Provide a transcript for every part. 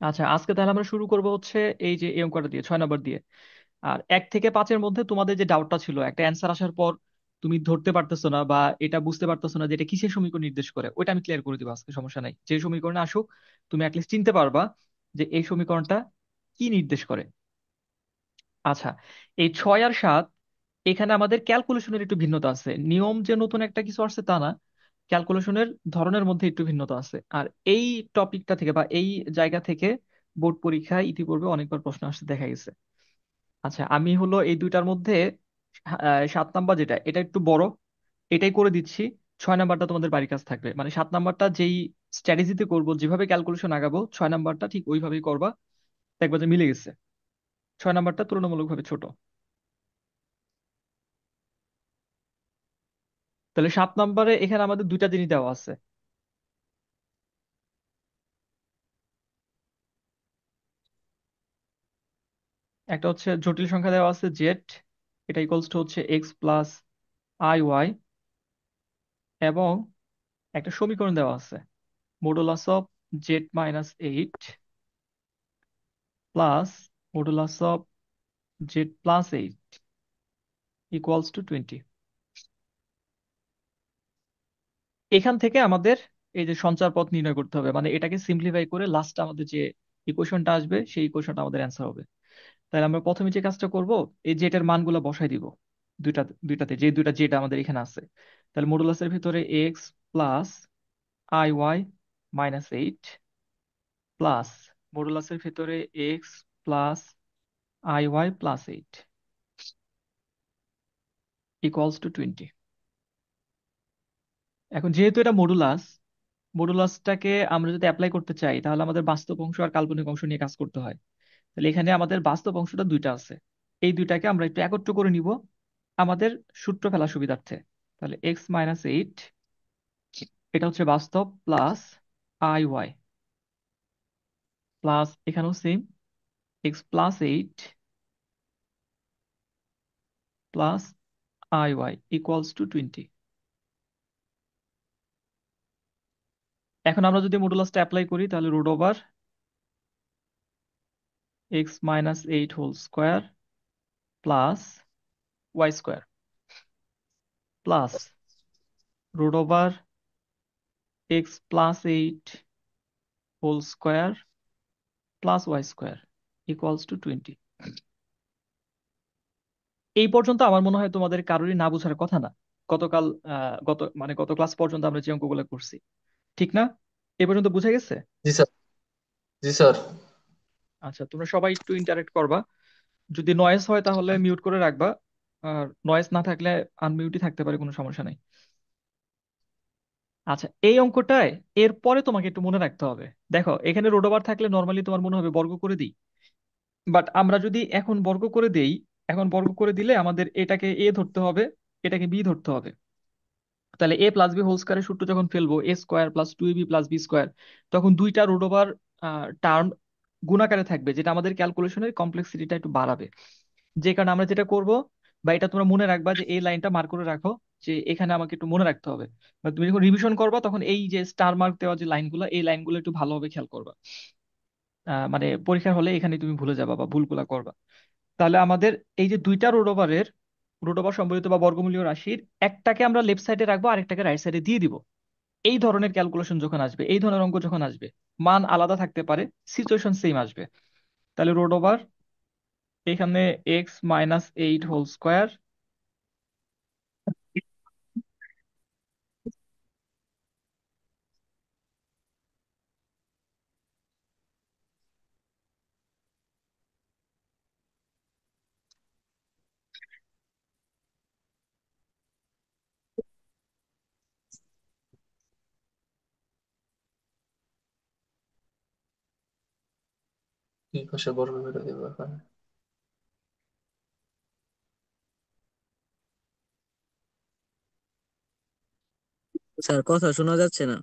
আচ্ছা, আজকে তাহলে আমরা শুরু করব হচ্ছে এই যে এই অঙ্কটা দিয়ে 6 নম্বর দিয়ে। আর 1 থেকে 5-এর মধ্যে তোমাদের যে ডাউটটা ছিল, একটা অ্যান্সার আসার পর তুমি ধরতে পারতেছো না বা এটা বুঝতে পারতেছো না যে এটা কিসের সমীকরণ নির্দেশ করে, ওইটা আমি ক্লিয়ার করে দিবো আজকে, সমস্যা নাই। যে সমীকরণে আসুক তুমি অ্যাটলিস্ট চিনতে পারবা যে এই সমীকরণটা কি নির্দেশ করে। আচ্ছা, এই 6 আর 7, এখানে আমাদের ক্যালকুলেশনের একটু ভিন্নতা আছে। নিয়ম যে নতুন একটা কিছু আসছে তা না, ক্যালকুলেশনের ধরনের মধ্যে একটু ভিন্নতা আছে। আর এই টপিকটা থেকে বা এই জায়গা থেকে বোর্ড পরীক্ষায় ইতিপূর্বে অনেকবার প্রশ্ন আসতে দেখা গেছে। আচ্ছা, আমি হলো এই দুইটার মধ্যে 7 নাম্বার যেটা, এটা একটু বড়, এটাই করে দিচ্ছি। 6 নাম্বারটা তোমাদের বাড়ির কাছে থাকবে, মানে 7 নাম্বারটা যেই স্ট্র্যাটেজিতে করবো, যেভাবে ক্যালকুলেশন আগাবো, 6 নাম্বারটা ঠিক ওইভাবেই করবা, দেখবা যে মিলে গেছে। 6 নাম্বারটা তুলনামূলকভাবে ছোট। তাহলে 7 নম্বরে এখানে আমাদের দুইটা জিনিস দেওয়া আছে। একটা হচ্ছে জটিল সংখ্যা দেওয়া আছে জেড, এটা ইকুয়ালস টু হচ্ছে এক্স প্লাস আই ওয়াই, এবং একটা সমীকরণ দেওয়া আছে modulus of z-8 plus modulus of z+8 equals to 20। এখান থেকে আমাদের এই যে সঞ্চার পথ নির্ণয় করতে হবে, মানে এটাকে সিম্পলিফাই করে লাস্টে আমাদের যে ইকুয়েশনটা আসবে সেই ইকুয়েশনটা আমাদের অ্যান্সার হবে। তাহলে আমরা প্রথমে যে কাজটা করব, এই জেটার মানগুলো বসাই দিব দুইটা, দুইটাতে যে দুইটা জেড আমাদের এখানে আছে। তাহলে মডুলাসের ভিতরে X plus I Y minus 8 plus মডুলাসের ভিতরে X plus I Y plus 8 equals to 20। এখন যেহেতু এটা মডুলাস, মডুলাসটাকে আমরা যদি অ্যাপ্লাই করতে চাই তাহলে আমাদের বাস্তব অংশ আর কাল্পনিক অংশ নিয়ে কাজ করতে হয়। তাহলে এখানে আমাদের বাস্তব অংশটা দুইটা আছে, এই দুইটাকে আমরা একটু একত্র করে নিব আমাদের সূত্র ফেলা সুবিধার্থে। তাহলে x-8, এটা হচ্ছে বাস্তব, প্লাস আই ওয়াই, প্লাস এখানেও same x+8 plus I y equals to 20। এখন আমরা যদি মডুলাসটা অ্যাপ্লাই করি তাহলে root over x-8 whole square plus Y square plus root over x+8 whole square plus Y square equals to 20। এই পর্যন্ত আমার মনে হয় তোমাদের কারোরই না বোঝার কথা না। গতকাল গত ক্লাস পর্যন্ত আমরা যে অঙ্কগুলো করছি, ঠিক না? এ পর্যন্ত বুঝে গেছে? জি স্যার। জি স্যার। আচ্ছা, তোমরা সবাই একটু ইন্টারেক্ট করবা। যদি নয়েজ হয় তাহলে মিউট করে রাখবা, আর নয়েজ না থাকলে আনমিউটই থাকতে পারে, কোনো সমস্যা নাই। আচ্ছা, এই অঙ্কটায় এরপরে তোমাকে একটু মনে রাখতে হবে। দেখো, এখানে রোড ওভার থাকলে নর্মালি তোমার মনে হবে বর্গ করে দিই, বাট আমরা যদি এখন বর্গ করে দেই, এখন বর্গ করে দিলে আমাদের এটাকে এ ধরতে হবে, এটাকে বি ধরতে হবে। তাহলে এ প্লাস বি হোল স্কোয়ারের সূত্র যখন ফেলবো, A square plus 2ab plus B square, তখন দুইটা রুট ওভার টার্ম গুণাকারে থাকবে, যেটা আমাদের ক্যালকুলেশনের কমপ্লেক্সিটিটা একটু বাড়াবে। যে কারণে আমরা যেটা করব, বা এটা তোমরা মনে রাখবা যে এই লাইনটা মার্ক করে রাখো, যে এখানে আমাকে একটু মনে রাখতে হবে। বা তুমি যখন রিভিশন করবা তখন এই যে স্টার মার্ক দেওয়া যে লাইনগুলো, এই লাইনগুলো একটু ভালোভাবে খেয়াল করবা। মানে পরীক্ষার হলে এখানে তুমি ভুলে যাবা বা ভুলগুলা করবা। তাহলে আমাদের এই যে দুইটা রুট ওভার সম্বলিত বা বর্গমূলীয় রাশির একটাকে আমরা লেফট সাইডে রাখবো, আরেকটাকে রাইট সাইডে দিয়ে দিব। এই ধরনের ক্যালকুলেশন যখন আসবে, এই ধরনের অঙ্ক যখন আসবে, মান আলাদা থাকতে পারে, সিচুয়েশন সেম আসবে। তাহলে রুট ওভার এখানে x-8 হোল স্কোয়ার দুই পাশে বর্গ করে দেবো এখন। স্যার, কথা শোনা যাচ্ছে না।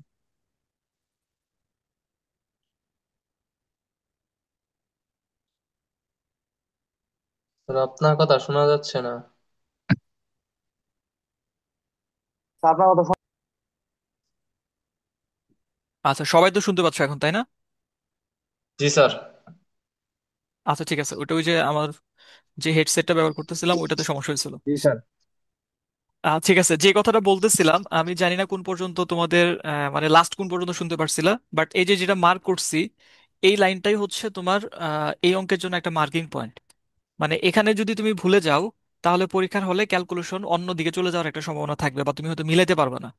স্যার, আপনার কথা শোনা যাচ্ছে না। আচ্ছা, সবাই তো শুনতে পাচ্ছ এখন, তাই না? জি স্যার। আচ্ছা ঠিক আছে, ওটা ওই যে আমার যে হেডসেটটা ব্যবহার করতেছিলাম ওইটাতে সমস্যা হয়েছিল। জি স্যার। ঠিক আছে, যে কথাটা বলতেছিলাম আমি জানি না কোন পর্যন্ত তোমাদের মানে লাস্ট কোন পর্যন্ত শুনতে পারছিলা, বাট এই যে যেটা মার্ক করছি এই লাইনটাই হচ্ছে তোমার এই অঙ্কের জন্য একটা মার্কিং পয়েন্ট। মানে এখানে যদি তুমি ভুলে যাও তাহলে পরীক্ষার হলে ক্যালকুলেশন অন্য দিকে চলে যাওয়ার একটা সম্ভাবনা থাকবে, বা তুমি হয়তো মিলাতে পারবে না।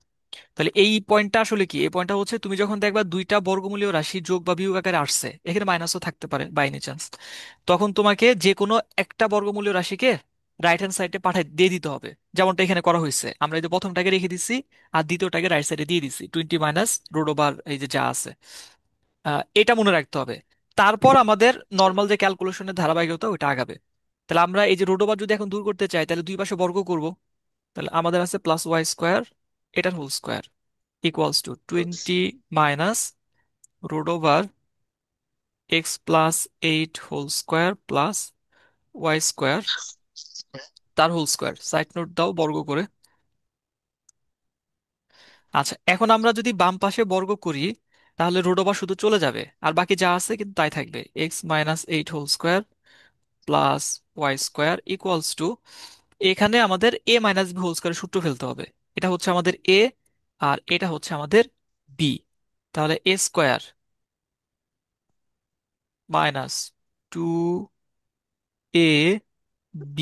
তাহলে এই পয়েন্টটা আসলে কি, এই পয়েন্টটা হচ্ছে তুমি যখন দেখবা দুইটা বর্গমূলীয় রাশি যোগ বা বিয়োগ আকারে আসছে, এখানে মাইনাসও থাকতে পারে বাই এনি চান্স, তখন তোমাকে যে কোনো একটা বর্গমূলীয় রাশিকে রাইট হ্যান্ড সাইডে পাঠাই দিয়ে দিতে হবে। যেমনটা এখানে করা হয়েছে, আমরা এই যে প্রথমটাকে রেখে দিচ্ছি আর দ্বিতীয়টাকে রাইট সাইডে দিয়ে দিচ্ছি 20 - রুট ওভার এই যে যা আছে। এটা মনে রাখতে হবে। তারপর আমাদের নর্মাল যে ক্যালকুলেশনের ধারাবাহিকতা ওইটা আগাবে। তাহলে আমরা এই যে রুট ওভার যদি এখন দূর করতে চাই তাহলে দুই পাশে বর্গ করব। তাহলে আমাদের আছে প্লাস ওয়াই স্কোয়ার, এটার whole square, equals to 20 - root over x+8 whole square plus Y square তার হোল স্কোয়ার। সাইড নোট দাও বর্গ করে। আচ্ছা, এখন আমরা যদি বাম পাশে বর্গ করি তাহলে রুট ওভার শুধু চলে যাবে, আর বাকি যা আছে কিন্তু তাই থাকবে। x - 8 whole square plus Y square equals to, এখানে আমাদের a মাইনাস বি হোল স্কোয়ারের সূত্র ফেলতে হবে। এটা হচ্ছে আমাদের a আর এটা হচ্ছে আমাদের b। তাহলে a square minus 2ab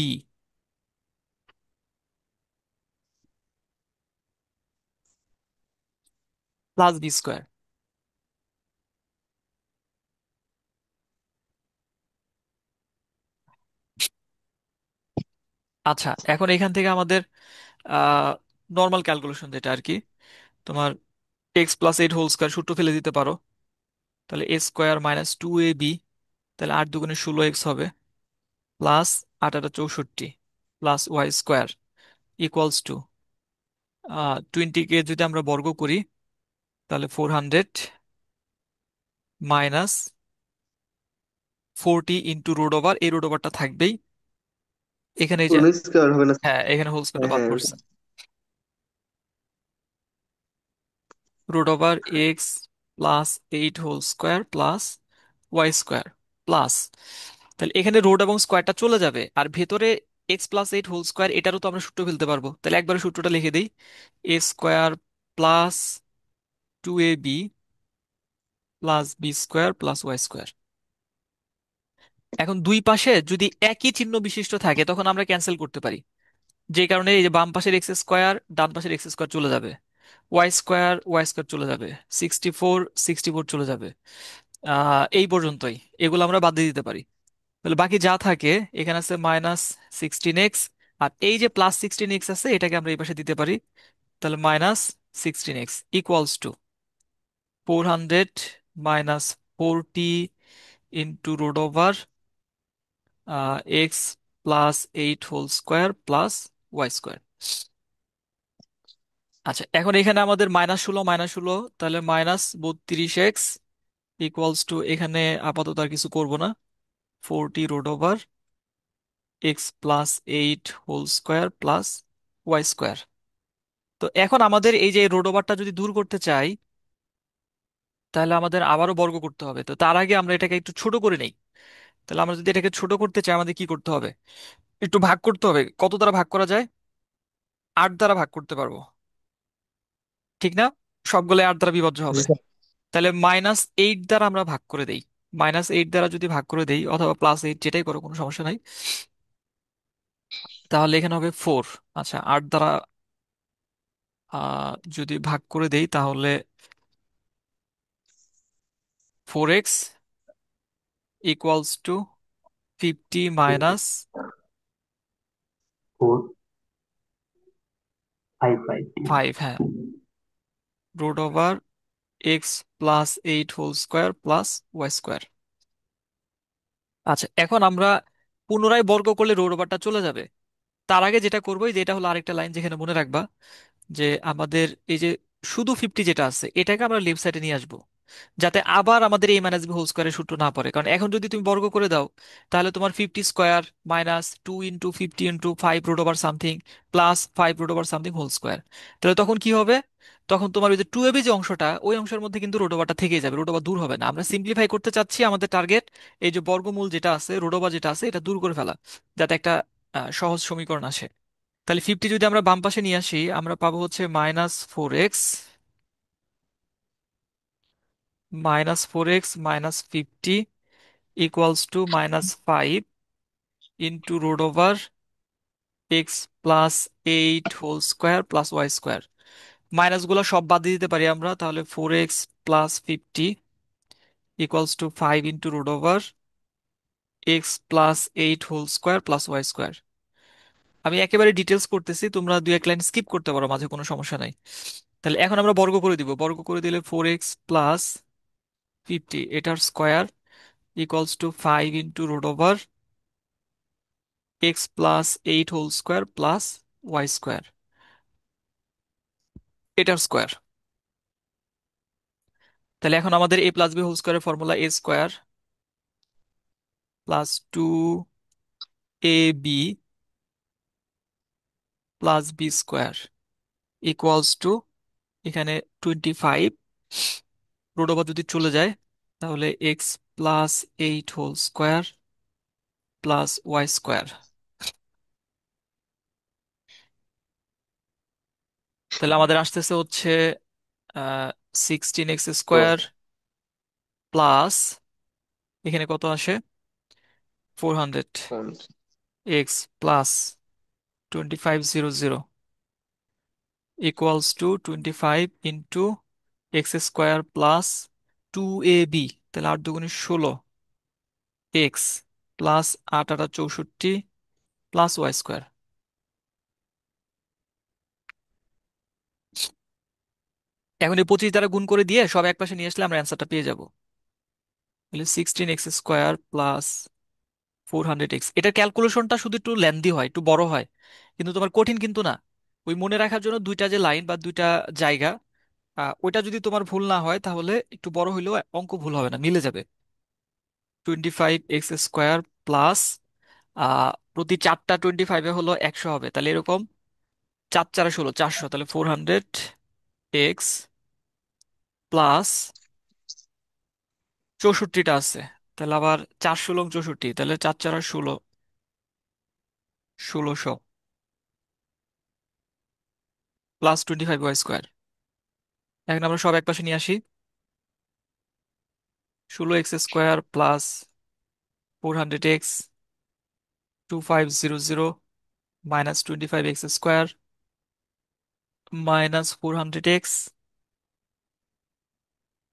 plus B square. আচ্ছা, এখন এখান থেকে আমাদের নর্মাল ক্যালকুলেশন যেটা আর কি, তোমার x+8 হোল স্কোয়ার সূত্র ফেলে দিতে পারো। তাহলে a স্কোয়ার মাইনাস 2ab, তাহলে 8 × 2 = 16x হবে, plus 8 × 8 = 64 plus Y square equals to 20-কে যদি আমরা বর্গ করি তাহলে 400 মাইনাস 40 রুট ওভার, এই রুট ওভারটা থাকবেই এখানে, এই যে হোল স্কয়ার হবে না? হ্যাঁ এখানে হোল হ্যাঁ স্কোয়ারটা বাদ হ্যাঁ। পড়ছে। Root over x+8 whole square plus Y square plus, তাহলে এখানে রুট এবং স্কোয়ারটা চলে যাবে আর ভেতরে x+8 হোল স্কোয়ার এটারও তো আমরা সূত্র ফেলতে পারবো। তাহলে একবারে সূত্রটা লিখে দিই, a square plus 2ab plus B square plus Y square. এখন দুই পাশে যদি একই চিহ্ন বিশিষ্ট থাকে তখন আমরা ক্যান্সেল করতে পারি, যে কারণে এই যে বাম পাশের এক্স স্কোয়ার ডান পাশের এক্স স্কোয়ার চলে যাবে, ওয়াই স্কোয়ার চলে যাবে, 64 চলে যাবে। এই পর্যন্তই, এগুলো আমরা বাদ দিয়ে দিতে পারি। তাহলে বাকি যা থাকে এখানে আছে -16x, আর এই যে +16x আছে এটাকে আমরা এই পাশে দিতে পারি। তাহলে -16x equals to 400 - 40 root over x+8 whole square plus Y square. আচ্ছা, এখন এখানে আমাদের -16 তাহলে -32x ইকুয়ালস টু, এখানে আপাতত আর কিছু করব না, 40 root over x+8 whole square plus Y square. তো এখন আমাদের এই যে রুট ওভারটা যদি দূর করতে চাই তাহলে আমাদের আবারও বর্গ করতে হবে। তো তার আগে আমরা এটাকে একটু ছোট করে নেই। তাহলে আমরা যদি এটাকে ছোট করতে চাই আমাদের কি করতে হবে, একটু ভাগ করতে হবে। কত দ্বারা ভাগ করা যায়? 8 দ্বারা ভাগ করতে পারবো, ঠিক না? সবগুলো 8 দ্বারা বিভাজ্য জি হবে। স্যার। তাহলে -8 দ্বারা আমরা ভাগ করে দেই, -8 দ্বারা যদি ভাগ করে দেই অথবা +8 যেটাই করো কোনো সমস্যা নাই, তাহলে এখানে হবে 4। আচ্ছা, 8 দ্বারা যদি ভাগ করে দেই তাহলে 4x ইকুয়ালস টু 50 মাইনাস 4 5 5। 5, হ্যাঁ, root over x+8 whole square plus Y square. আচ্ছা, এখন আমরা পুনরায় বর্গ করলে রুট ওভারটা চলে যাবে। তার আগে যেটা করবো যে এটা হলো আরেকটা লাইন যেখানে মনে রাখবা যে আমাদের এই যে শুধু 50 যেটা আছে এটাকে আমরা লেফট সাইডে নিয়ে আসবো, যাতে আবার আমাদের এই মাইনাস বি হোল স্কোয়ারের সূত্র না পড়ে। কারণ এখন যদি তুমি বর্গ করে দাও তাহলে তোমার 50 square minus 2 × 50 × 5 root over something plus 5 root over something whole square, তাহলে তখন কি হবে? তখন তোমার ওই যে টু এবি যে অংশটা, ওই অংশের মধ্যে কিন্তু রোডোবারটা থেকেই যাবে, রোডোবার দূর হবে না। আমরা সিম্পলিফাই করতে চাচ্ছি, আমাদের টার্গেট এই যে বর্গমূল যেটা আছে, রোডোবার যেটা আছে, এটা দূর করে ফেলা, যাতে একটা সহজ সমীকরণ আসে। তাহলে 50 যদি আমরা বাম পাশে নিয়ে আসি, আমরা পাবো হচ্ছে -4x -50 equals to -5 into root over x+8 whole square plus y square. Minus গুলো সব বাদ দিয়ে দিতে পারি আমরা, তাহলে 4x+50 equals to 5 into root over x+8 whole square plus y square. আমি একেবারে ডিটেলস করতেছি, তোমরা দুই এক লাইন স্কিপ করতে পারো, মাঝে কোনো সমস্যা নাই। তাহলে এখন আমরা বর্গ করে দিব, বর্গ করে দিলে 4x+50 এটার square equals to 5 into root over x+8 whole square plus y square, এটার স্কোয়ার। তাহলে এখন আমাদের a+b হোল স্কোয়ারের formula a² plus 2ab plus b² equals to, এখানে 25 রুট ওভার যদি চলে যায়, তাহলে x+8 whole square plus Y square. তাহলে আমাদের আসতেছে হচ্ছে 16x² প্লাস, এখানে কত আসে, 400 x plus 2500 equals to 25 into x² plus 2ab, তাহলে 8 × 2 = 16 x plus 8 × 8 = 64 plus Y square. এখন এই 25 দ্বারা গুণ করে দিয়ে সব এক পাশে নিয়ে আসলে আমরা অ্যান্সারটা পেয়ে যাব। তাহলে 16x² প্লাস 400x, এটার ক্যালকুলেশনটা শুধু একটু লেন্দি হয়, একটু বড় হয়, কিন্তু তোমার কঠিন কিন্তু না। ওই মনে রাখার জন্য দুইটা যে লাইন বা দুইটা জায়গা, ওইটা যদি তোমার ভুল না হয় তাহলে একটু বড় হইলেও অঙ্ক ভুল হবে না, মিলে যাবে। 25x² প্লাস, প্রতি চারটা 25-এ হলো 100 হবে, তাহলে এরকম 4×4 = 16, 400, তাহলে 400x প্লাস 64টা আছে, তাহলে আবার 4×16 = 64, তাহলে 4×4 = 16, 1600 প্লাস 25y স্কোয়ার। এখন আমরা সব এক পাশে নিয়ে আসি, 16x² plus 400x 2500 minus 25x² minus 400x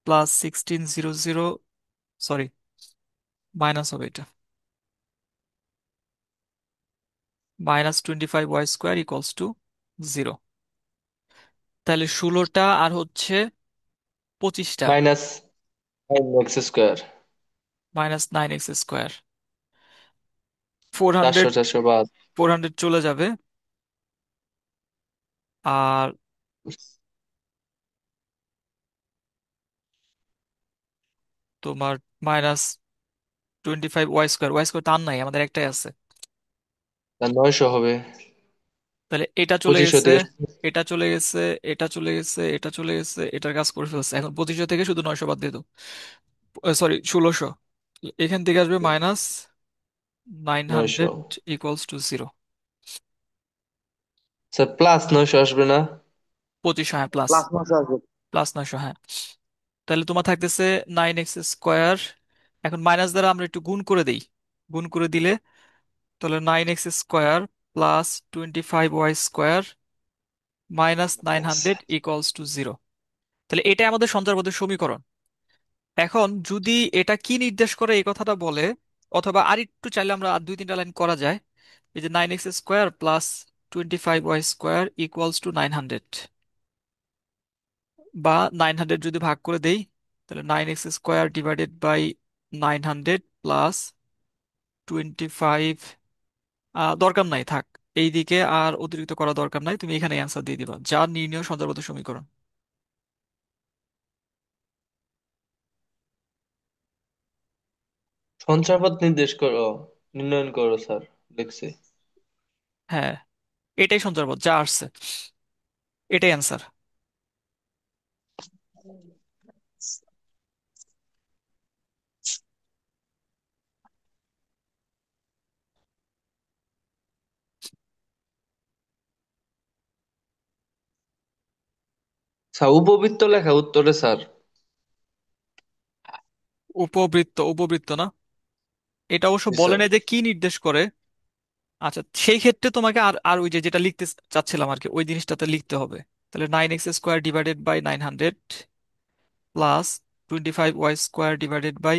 plus 1600, sorry minus হবে এটা, -25y² ইকুয়ালস টু 0। তাহলে 16টা আর হচ্ছে 25টা, -9x²। -9x², 400, 400 বাদ। 400 চলে যাবে, আর তোমার -25y², y² তার নাই, আমাদের একটাই আছে। তার 900 হবে। তাহলে এটা চলে 2500 গেছে, থেকে এটা চলে গেছে, এটা চলে গেছে, এটা চলে গেছে, এটার কাজ করে ফেলছে। এখন 2500 থেকে শুধু 900 বাদ দিয়ে দাও, সরি 1600, এখান থেকে আসবে নয়শো। -900 ইকুয়ালস টু 0। স্যার প্লাস 900 আসবে না? 2500, হ্যাঁ প্লাস, প্লাস মাসে আসবে। +900, হ্যাঁ। তাহলে তোমার থাকতেছে 9x², এখন মাইনাস দ্বারা আমরা একটু গুণ করে দেই, গুণ করে দিলে তাহলে 9x² plus 25y² minus 900 equals to 0। তাহলে এটাই আমাদের সঞ্চারপদের সমীকরণ। এখন যদি এটা কি নির্দেশ করে এই কথাটা বলে, অথবা আরেকটু চাইলে আমরা আর দুই তিনটা লাইন করা যায়, এই যে 9x² plus 25y² equals to 900, বা 900 যদি ভাগ করে দেই, তাহলে 9x² ডিভাইডেড বাই 900 প্লাস 25, দরকার নাই থাক, এই দিকে আর অতিরিক্ত করা দরকার নাই, তুমি এখানে অ্যান্সার দিয়ে দিবা যা নির্ণয় সঞ্চারপদ সমীকরণ। সঞ্চারপথ নির্দেশ করো, নির্ণয়ন করো স্যার, লিখছি। হ্যাঁ, এটাই সঞ্চারপদ যা আসছে, এটাই অ্যান্সার। স্যার উপবৃত্ত লেখা উত্তরে স্যার। উপবৃত্ত, উপবৃত্ত না, এটা অবশ্য জি বলে স্যার। না যে কি নির্দেশ করে। আচ্ছা, সেই ক্ষেত্রে তোমাকে আর আর ওই যে যেটা লিখতে চাচ্ছিলাম আর কি, ওই জিনিসটাতে লিখতে হবে। তাহলে 9x square divided by 900 plus 25y square divided by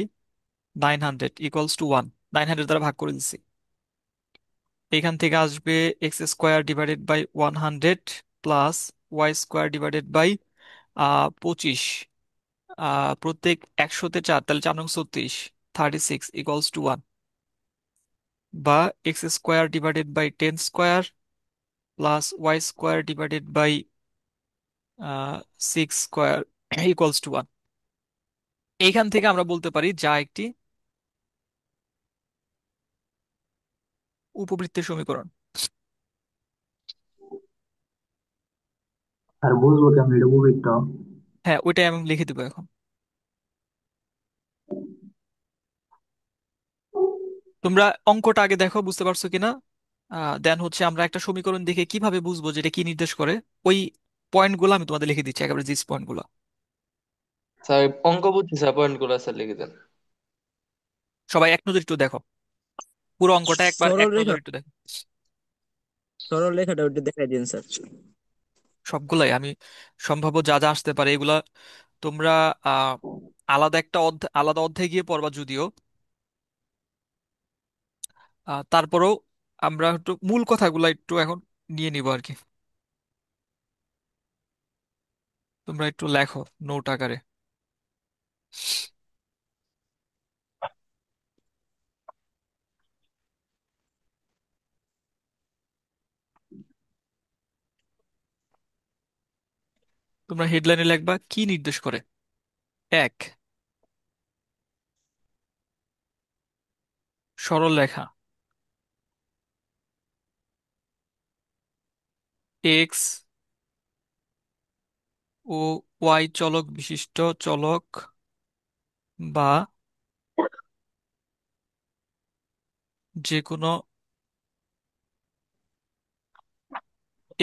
900 equals to 1। 900 দ্বারা ভাগ করে দিচ্ছি। এখান থেকে আসবে x square divided by 100 plus y square divided by 25। প্রত্যেক 100-তে 4, তাহলে 4 নং 36, 36 ইকুয়ালস টু 1। বা x square divided by 10 square plus y square divided by 6 square equals to 1। এইখান থেকে আমরা বলতে পারি যা একটি উপবৃত্তের সমীকরণ। আর বুঝবো কেমন এটা উপবৃত্ত? হ্যাঁ, ওইটাই আমি লিখে দেবো এখন। তোমরা অঙ্কটা আগে দেখো বুঝতে পারছো কিনা। দেন হচ্ছে আমরা একটা সমীকরণ দেখে কিভাবে বুঝবো যে এটা কি নির্দেশ করে, ওই পয়েন্টগুলো আমি তোমাদের লিখে দিচ্ছি, একেবারে জিস পয়েন্টগুলো। স্যার অঙ্ক বুঝছি স্যার, পয়েন্ট গুলো স্যার লিখে দেন। সবাই এক নজর একটু দেখো, পুরো অঙ্কটা একবার এক সরল রেখা, নজর একটু দেখো। সরল রেখাটা ওটা দেখাই দিন স্যার। সবগুলাই আমি সম্ভাব্য যা যা আসতে পারে এগুলা তোমরা আহ আলাদা একটা অধ্যায়, আলাদা অধ্যায় গিয়ে পড়বা যদিও। তারপরেও আমরা একটু মূল কথাগুলো একটু এখন নিয়ে নিব আর কি। তোমরা একটু লেখো নোট আকারে। তোমরা হেডলাইনে লিখবা কি নির্দেশ করে। এক, সরল রেখা এক্স ও ওয়াই চলক বিশিষ্ট চলক বা যে কোনো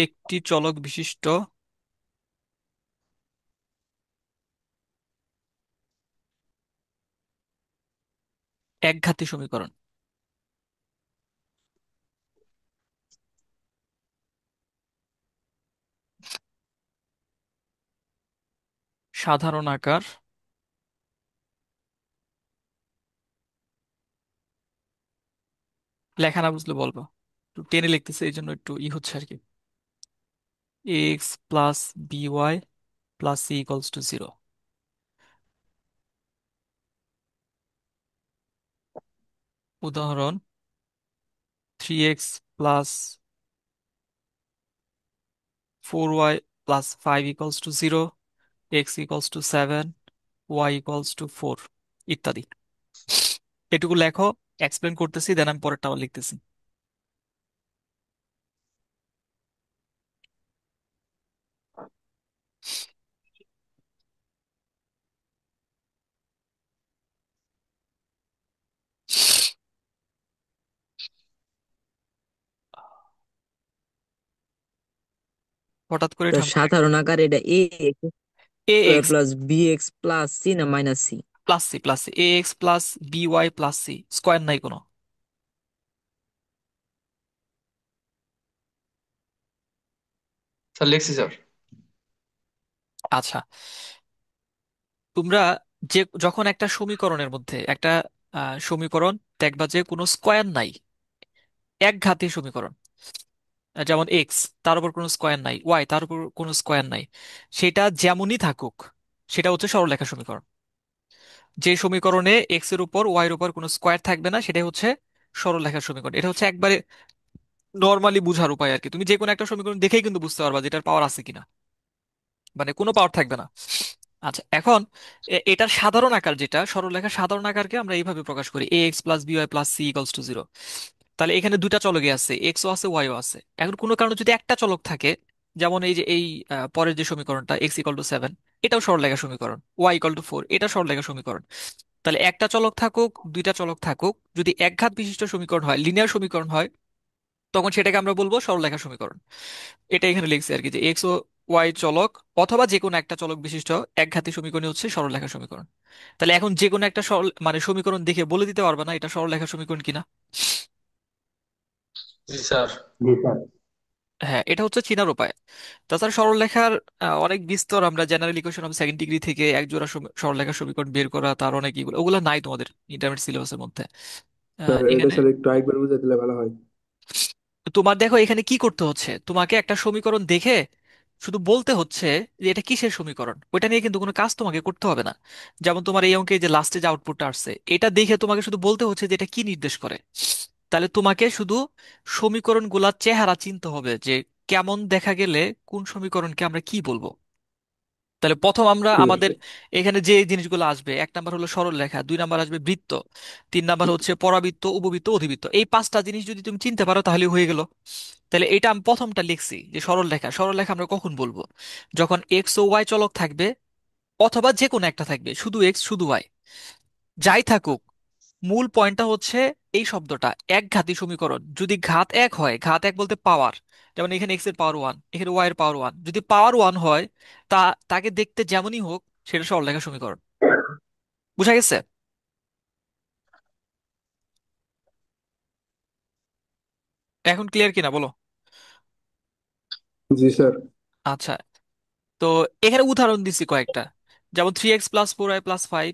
একটি চলক বিশিষ্ট একঘাতী সমীকরণ। সাধারণ আকার, লেখা না বুঝলে বলবো, একটু টেনে লিখতেছে এই জন্য একটু হচ্ছে আর কি। X plus b y plus C equals to 0। উদাহরণ, 3x plus 4y plus 5 equals to 0, x equals to 7, y equals to 4 ইত্যাদি। এটুকু লেখো, এক্সপ্লেন করতেছি, দেন আমি পরেরটা আবার লিখতেছি। হঠাৎ করে তো ঠান্ডা লাগছে। সাধারণ আকার এটা A X A square X plus B X plus C না minus C? Plus C, plus C, A X plus B Y plus C, square নাই কোনো। স্যার লিখছি স্যার। আচ্ছা, তোমরা যে যখন একটা সমীকরণের মধ্যে একটা সমীকরণ দেখবা যে কোনো স্কোয়ার নাই, একঘাতী সমীকরণ, যেমন এক্স, তার উপর কোনো স্কোয়ার নাই, ওয়াই তার উপর কোনো স্কোয়ার নাই, সেটা যেমনই থাকুক সেটা হচ্ছে সরলরেখা সমীকরণ। যে সমীকরণে এক্স এর উপর ওয়াই এর উপর কোনো স্কোয়ার থাকবে না সেটাই হচ্ছে সরলরেখা সমীকরণ। এটা হচ্ছে একবারে নর্মালি বুঝার উপায় আর কি। তুমি যে কোনো একটা সমীকরণ দেখেই কিন্তু বুঝতে পারবা যেটার পাওয়ার আছে কিনা, মানে কোনো পাওয়ার থাকবে না। আচ্ছা, এখন এটার সাধারণ আকার, যেটা সরলরেখার সাধারণ আকারকে আমরা এইভাবে প্রকাশ করি, A X plus B Y plus C equals to 0। তাহলে এখানে দুইটা চলকই আছে, এক্সও আছে ওয়াইও আছে। এখন কোনো কারণে যদি একটা চলক থাকে, যেমন এই যে এই পরের যে সমীকরণটা এক্স ইকুয়াল টু 7, এটাও সরলরেখা সমীকরণ, ওয়াই ইকুয়াল টু 4, এটা সরলরেখা সমীকরণ। তাহলে একটা চলক থাকুক দুইটা চলক থাকুক, যদি একঘাত বিশিষ্ট সমীকরণ হয়, লিনিয়ার সমীকরণ হয়, তখন সেটাকে আমরা বলবো সরলরেখা সমীকরণ। এটা এখানে লিখছি আর কি, যে এক্স ও ওয়াই চলক অথবা যে কোনো একটা চলক বিশিষ্ট একঘাতী সমীকরণই হচ্ছে সরলরেখা সমীকরণ। তাহলে এখন যে কোনো একটা সরল মানে সমীকরণ দেখে বলে দিতে পারবে না এটা সরলরেখা সমীকরণ কিনা? জি স্যার। জি স্যার। হ্যাঁ, এটা হচ্ছে চিনার উপায়। তাছাড়া সরলরেখার অনেক বিস্তর আমরা general equation of second degree থেকে এক জোড়া সরলরেখা সমীকরণ বের করা তার অনেক ইগুলো ওগুলো নাই তোমাদের ইন্টারমিডিয়েট সিলেবাসের মধ্যে। স্যার এটা এখানে স্যার একটু আরেকবার বুঝাই দিলে ভালো হয়। তোমার দেখো এখানে কি করতে হচ্ছে, তোমাকে একটা সমীকরণ দেখে শুধু বলতে হচ্ছে যে এটা কিসের সমীকরণ, ওইটা নিয়ে কিন্তু কোনো কাজ তোমাকে করতে হবে না। যেমন তোমার এই অঙ্কে যে লাস্টে যে আউটপুটটা আসছে এটা দেখে তোমাকে শুধু বলতে হচ্ছে যে এটা কি নির্দেশ করে। তাহলে তোমাকে শুধু সমীকরণগুলার চেহারা চিনতে হবে যে কেমন দেখা গেলে কোন সমীকরণকে আমরা কি বলবো। তাহলে প্রথম আমরা ঠিক আমাদের আছে। এখানে যে জিনিসগুলো আসবে, এক নাম্বার হলো সরল রেখা, দুই নাম্বার আসবে বৃত্ত, তিন নাম্বার হচ্ছে পরাবৃত্ত, উপবৃত্ত, অধিবৃত্ত। এই পাঁচটা জিনিস যদি তুমি চিনতে পারো তাহলে হয়ে গেল। তাহলে এটা আমি প্রথমটা লিখছি যে সরল রেখা। সরল রেখা আমরা কখন বলবো? যখন এক্স ও ওয়াই চলক থাকবে অথবা যে কোনো একটা থাকবে, শুধু এক্স শুধু ওয়াই, যাই থাকুক। মূল পয়েন্টটা হচ্ছে এই শব্দটা একঘাতী সমীকরণ। যদি ঘাত এক হয়, ঘাত এক বলতে পাওয়ার, যেমন এখানে এক্স এর পাওয়ার ওয়ান, এখানে ওয়াই এর পাওয়ার ওয়ান, যদি পাওয়ার ওয়ান হয় তা তাকে দেখতে যেমনই হোক সেটা সরলরেখা সমীকরণ। বুঝা গেছে? এখন ক্লিয়ার কিনা বলো? জি স্যার। আচ্ছা, তো এখানে উদাহরণ দিচ্ছি কয়েকটা। যেমন 3x+4y+5,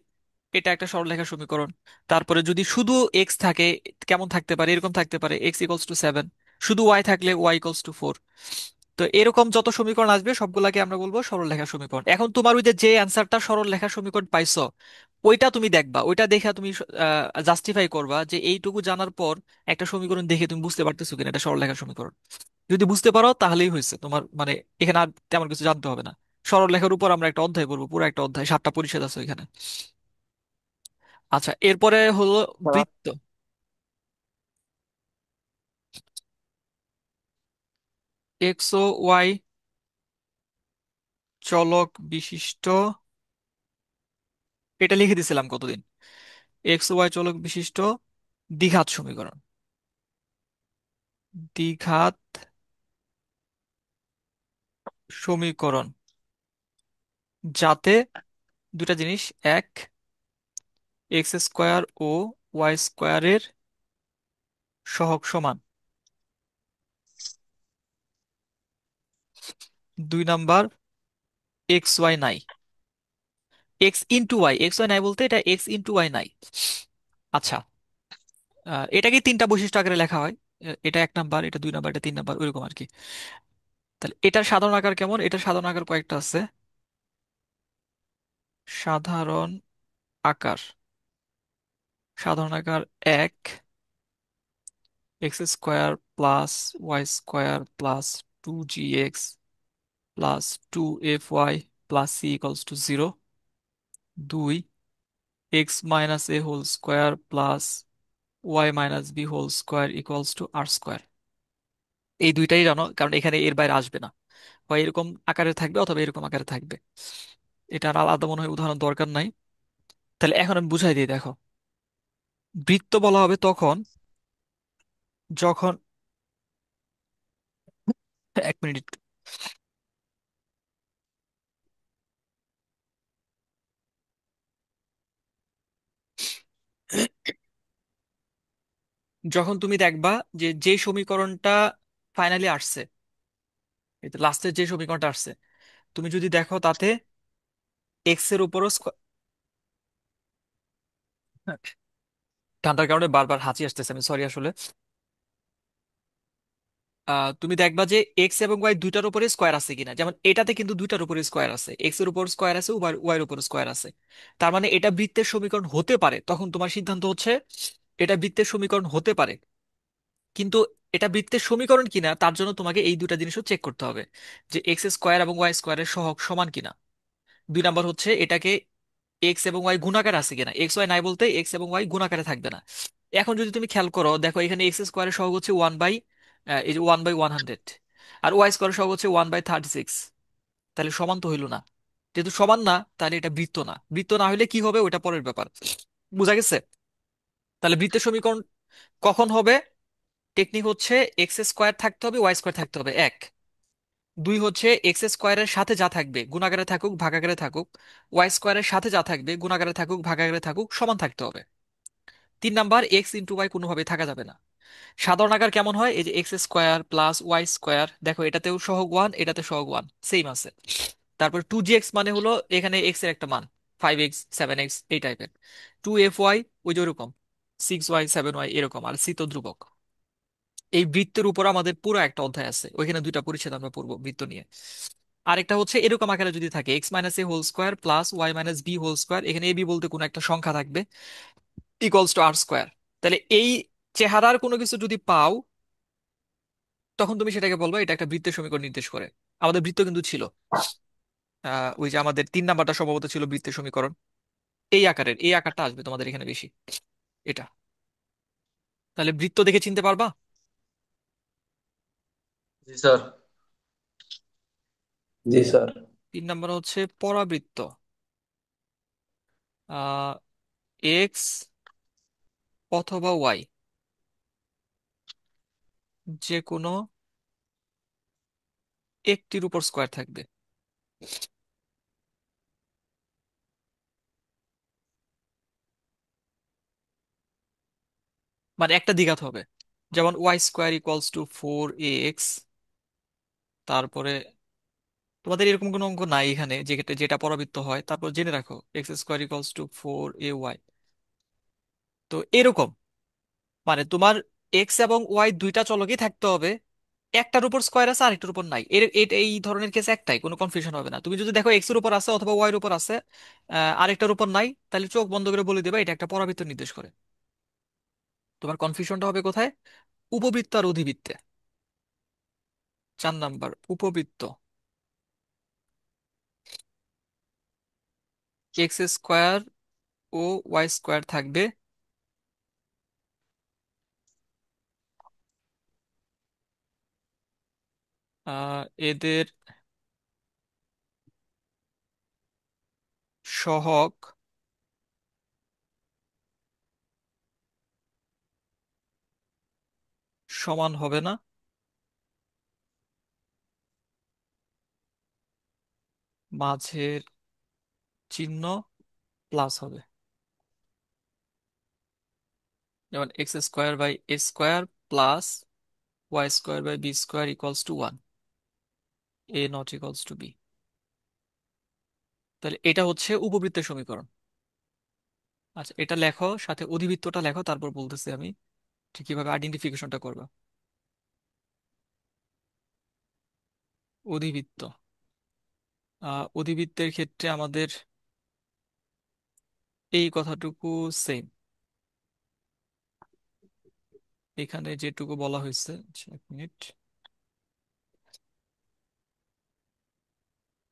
এটা একটা সরলরেখা সমীকরণ। তারপরে যদি শুধু এক্স থাকে কেমন থাকতে পারে, এরকম থাকতে পারে x = 7, শুধু ওয়াই থাকলে y = 4। তো এরকম যত সমীকরণ আসবে সবগুলাকে আমরা বলবো সরলরেখা সমীকরণ। এখন তোমার ওই যে যে অ্যান্সারটা সরলরেখা সমীকরণ পাইছো ওইটা তুমি দেখবা, ওইটা দেখে তুমি জাস্টিফাই করবা যে এইটুকু জানার পর একটা সমীকরণ দেখে তুমি বুঝতে পারতেছো কিনা এটা সরলরেখা সমীকরণ। যদি বুঝতে পারো তাহলেই হয়েছে তোমার, মানে এখানে আর তেমন কিছু জানতে হবে না। সরলরেখার উপর আমরা একটা অধ্যায় পড়বো, পুরো একটা অধ্যায়, 7টা পরিচ্ছেদ আছে এখানে। আচ্ছা, এরপরে হলো স্যার, বৃত্ত। এক্স ও ওয়াই চলক বিশিষ্ট, এটা লিখে দিছিলাম কতদিন, এক্স ওয়াই চলক বিশিষ্ট দ্বিঘাত সমীকরণ। দ্বিঘাত সমীকরণ যাতে দুটা জিনিস, এক, x² ও y² সহগ সমান, দুই নাম্বার এক্স ওয়াই নাই, এক্স ওয়াই নাই বলতে এটা x × y নাই। আচ্ছা, এটাকে তিনটা বৈশিষ্ট্য আকারে লেখা হয়। এটা এক নাম্বার, এটা দুই নাম্বার, এটা তিন নাম্বার, ওইরকম আর কি। তাহলে এটার সাধারণ আকার কেমন? এটার সাধারণ আকার কয়েকটা আছে। সাধারণ আকার, সাধারণ আকার এক, x² + y² + 2gx + 2fy + c = 0। দুই, x - a² + y - b² = এই দুইটাই জানো, কারণ এখানে এর বাইরে আসবে না, হয় এরকম আকারে থাকবে অথবা এরকম আকারে থাকবে। এটা আর আলাদা মনে হয় উদাহরণ দরকার নাই। তাহলে এখন আমি বুঝাই দিই, দেখো। বৃত্ত বলা হবে তখন যখন, এক মিনিট, যখন তুমি দেখবা যে যে সমীকরণটা ফাইনালি আসছে, লাস্টের যে সমীকরণটা আসছে, তুমি যদি দেখো তাতে এক্স এর উপরও ঠান্ডার কারণে বারবার হাঁচি আসতেছে, আমি সরি আসলে। তুমি দেখবা যে এক্স এবং ওয়াই দুইটার উপরে স্কোয়ার আছে কিনা, যেমন এটাতে কিন্তু দুইটার উপরে স্কোয়ার আছে, এক্স এর উপর স্কোয়ার আছে, ওয়াই এর উপর স্কোয়ার আছে। তার মানে এটা বৃত্তের সমীকরণ হতে পারে, তখন তোমার সিদ্ধান্ত হচ্ছে এটা বৃত্তের সমীকরণ হতে পারে। কিন্তু এটা বৃত্তের সমীকরণ কিনা তার জন্য তোমাকে এই দুটা জিনিসও চেক করতে হবে, যে x² এবং y² সহগ সমান কিনা। দুই নাম্বার হচ্ছে এটাকে এক্স এবং ওয়াই গুণাকার আছে কিনা, এক্স ওয়াই নাই বলতে এক্স এবং ওয়াই গুণাকারে থাকবে না। এখন যদি তুমি খেয়াল করো, দেখো এখানে x² সহগ হচ্ছে এই যে 1/100, আর y² সহগ হচ্ছে 1/36। তাহলে সমান তো হইল না। যেহেতু সমান না তাহলে এটা বৃত্ত না, বৃত্ত না হলে কি হবে ওটা পরের ব্যাপার। বুঝা গেছে? তাহলে বৃত্তের সমীকরণ কখন হবে? টেকনিক হচ্ছে x² থাকতে হবে, y² থাকতে হবে এক। দুই হচ্ছে এক্স স্কোয়ারের সাথে যা থাকবে গুণাকারে থাকুক ভাগাকারে থাকুক, ওয়াই স্কোয়ারের সাথে যা থাকবে গুণাকারে থাকুক ভাগাকারে থাকুক সমান থাকতে হবে। 3 নাম্বার, এক্স ইন্টু ওয়াই কোনোভাবে থাকা যাবে না। সাধারণ আকার কেমন হয়, এই যে x square plus Y square, দেখো এটাতেও সহগ ওয়ান এটাতে সহগ ওয়ান সেম আছে। তারপর 2g মানে হলো এখানে এক্স এর একটা মান, 5x 7x এই টাইপের। 2f(y) ওই যে ওরকম, 6y 7y এরকম, আর সি তো ধ্রুবক। এই বৃত্তের উপর আমাদের পুরো একটা অধ্যায় আছে, ওইখানে দুইটা পরিচ্ছেদ আমরা পড়বো বৃত্ত নিয়ে। আরেকটা হচ্ছে এরকম আকারে যদি থাকে X minus A whole square plus Y minus B whole square, এখানে এ বি বলতে কোনো একটা সংখ্যা থাকবে, ইকুয়ালস টু আর স্কোয়ার। তাহলে এই চেহারার কোনো কিছু যদি পাও, তখন তুমি সেটাকে বলবো এটা একটা বৃত্তের সমীকরণ নির্দেশ করে। আমাদের বৃত্ত কিন্তু ছিল, ওই যে আমাদের 3 নাম্বারটা সম্ভবত ছিল বৃত্তের সমীকরণ, এই আকারের, এই আকারটা আসবে তোমাদের এখানে বেশি, এটা। তাহলে বৃত্ত দেখে চিনতে পারবা। জি স্যার। জি স্যার। 3 নাম্বার হচ্ছে পরাবৃত্ত। এক্স অথবা ওয়াই যে কোনো একটির উপর স্কোয়ার থাকবে। মানে একটা দ্বিঘাত হবে, যেমন Y square equals two 4ax। তারপরে তোমাদের এরকম কোনো অঙ্ক নাই এখানে যেটা যেটা পরাবৃত্ত হয়, তারপর জেনে রাখো x square equals two 4ay। তো এরকম, মানে তোমার এক্স এবং ওয়াই দুইটা চলকই থাকতে হবে, একটার উপর স্কোয়ার আছে আরেকটার উপর নাই, এই ধরনের কেস একটাই, কোনো কনফিউশন হবে না। তুমি যদি দেখো এক্স এর উপর আছে অথবা ওয়াই এর উপর আছে, আরেকটার উপর নাই, তাহলে চোখ বন্ধ করে বলে দেবা এটা একটা পরাবৃত্ত নির্দেশ করে। তোমার কনফিউশনটা হবে কোথায়, উপবৃত্ত আর অধিবৃত্তে। 4 নাম্বার উপবৃত্ত, এক্স স্কোয়ার ও ওয়াই স্কোয়ার থাকবে, এদের সহগ সমান হবে না, মাঝের চিহ্ন প্লাস হবে। যেমন x square by A square plus Y square by B square equals to one, a not equals to b. তাহলে এটা হচ্ছে উপবৃত্তের সমীকরণ। আচ্ছা, এটা লেখো, সাথে অধিবৃত্তটা লেখো, তারপর বলতেছি আমি ঠিক কিভাবে আইডেন্টিফিকেশনটা করবা। অধিবৃত্ত, অধিবৃত্তের ক্ষেত্রে আমাদের এই কথাটুকু সেম, এখানে যেটুকু বলা হয়েছে। আচ্ছা, 1 মিনিট,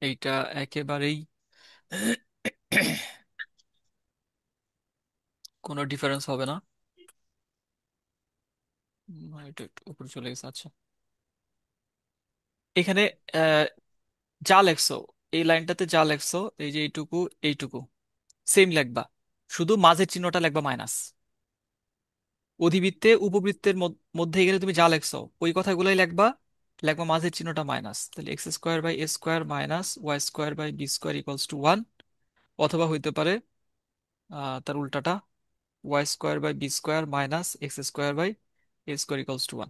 এইটা একেবারেই কোনো ডিফারেন্স হবে না। এটা একটু উপরে চলে গেছে। আচ্ছা, এখানে আহ, যা লেখছো, এই লাইনটাতে যা লেখছো, এই যে এইটুকু এইটুকু সেম লিখবা, শুধু মাঝের চিহ্নটা লিখবা মাইনাস। অধিবৃত্তে উপবৃত্তের মধ্যে গেলে তুমি যা লেখছো ওই কথাগুলোই লিখবা, লিখবা মাঝের চিহ্নটা মাইনাস। তাহলে X square by A square minus Y square by B square equals to one. অথবা হইতে পারে তার উল্টাটা, Y square by B square minus X square by A square equals to one.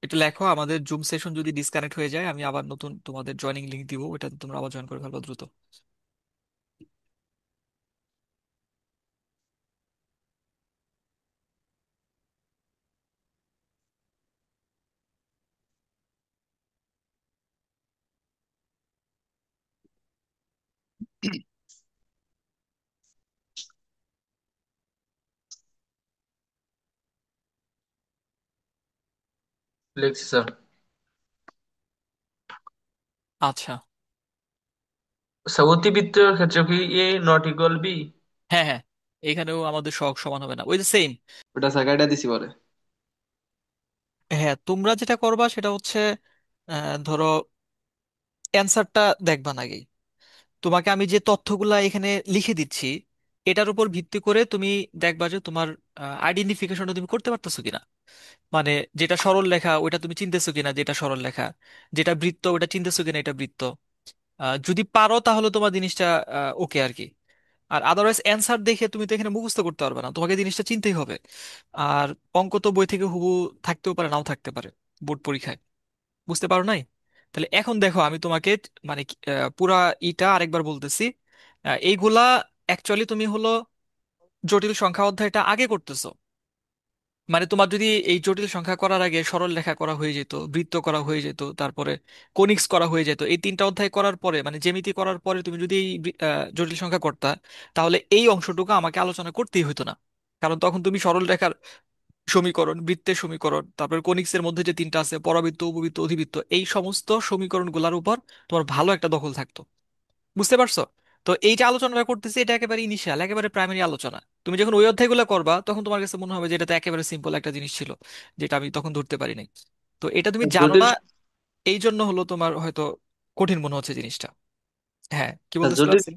এটা লেখো, আমাদের জুম সেশন যদি ডিসকানেক্ট হয়ে যায় আমি আবার নতুন তোমাদের জয়েনিং লিংক দিব, ওটাতে তোমরা আবার জয়েন করে ফেলবা দ্রুত। লিখছি স্যার। আচ্ছা, আচ্ছা, অতিবৃত্তের ক্ষেত্রে কি এ নট ইকুয়াল বি? হ্যাঁ হ্যাঁ, এখানেও আমাদের সহগ সমান হবে না, ওই যে সেম। ওটা সাইকাইটা দিছি পরে। হ্যাঁ, তোমরা যেটা করবা সেটা হচ্ছে ধরো অ্যান্সারটা দেখবা না আগেই, তোমাকে আমি যে তথ্যগুলা এখানে লিখে দিচ্ছি এটার উপর ভিত্তি করে তুমি দেখবা যে তোমার আইডেন্টিফিকেশনটা তুমি করতে পারতেছো কিনা। মানে যেটা সরল লেখা ওইটা তুমি চিনতেছো কিনা, যেটা সরল লেখা, যেটা বৃত্ত ওটা চিনতেছো কিনা, এটা বৃত্ত। যদি পারো তাহলে তোমার জিনিসটা ওকে আর কি। আর আদারওয়াইজ অ্যান্সার দেখে তুমি তো এখানে মুখস্থ করতে পারবে না, তোমাকে জিনিসটা চিনতেই হবে। আর অঙ্ক তো বই থেকে হুবহু থাকতেও পারে, নাও থাকতে পারে বোর্ড পরীক্ষায়। বুঝতে পারো নাই? তাহলে এখন দেখো আমি তোমাকে মানে পুরা ইটা আরেকবার বলতেছি। এইগুলা অ্যাকচুয়ালি তুমি হলো জটিল সংখ্যা অধ্যায়টা আগে করতেছো। মানে তোমার যদি এই জটিল সংখ্যা করার আগে সরল রেখা করা হয়ে যেত, বৃত্ত করা হয়ে যেত, তারপরে কোনিক্স করা হয়ে যেত, এই তিনটা অধ্যায় করার পরে মানে জ্যামিতি করার পরে তুমি যদি এই জটিল সংখ্যা করতা, তাহলে এই অংশটুকু আমাকে আলোচনা করতেই হতো না। কারণ তখন তুমি সরল রেখার সমীকরণ, বৃত্তের সমীকরণ, তারপরে কোনিক্সের মধ্যে যে তিনটা আছে পরাবৃত্ত, উপবৃত্ত, অধিবৃত্ত, এই সমস্ত সমীকরণগুলোর উপর তোমার ভালো একটা দখল থাকতো। বুঝতে পারছো? তো এই যে আলোচনাটা করতেছি এটা একেবারে ইনিশিয়াল, একেবারে প্রাইমারি আলোচনা। তুমি যখন ওই অধ্যায়গুলো করবা তখন তোমার কাছে মনে হবে যে এটা তো একেবারে সিম্পল একটা জিনিস ছিল, যেটা আমি তখন ধরতে পারি নাই। তো এটা তুমি জানো জটিল না, এই জন্য হলো তোমার হয়তো কঠিন মনে হচ্ছে জিনিসটা। হ্যাঁ, কি স্যার, বলতেছিল?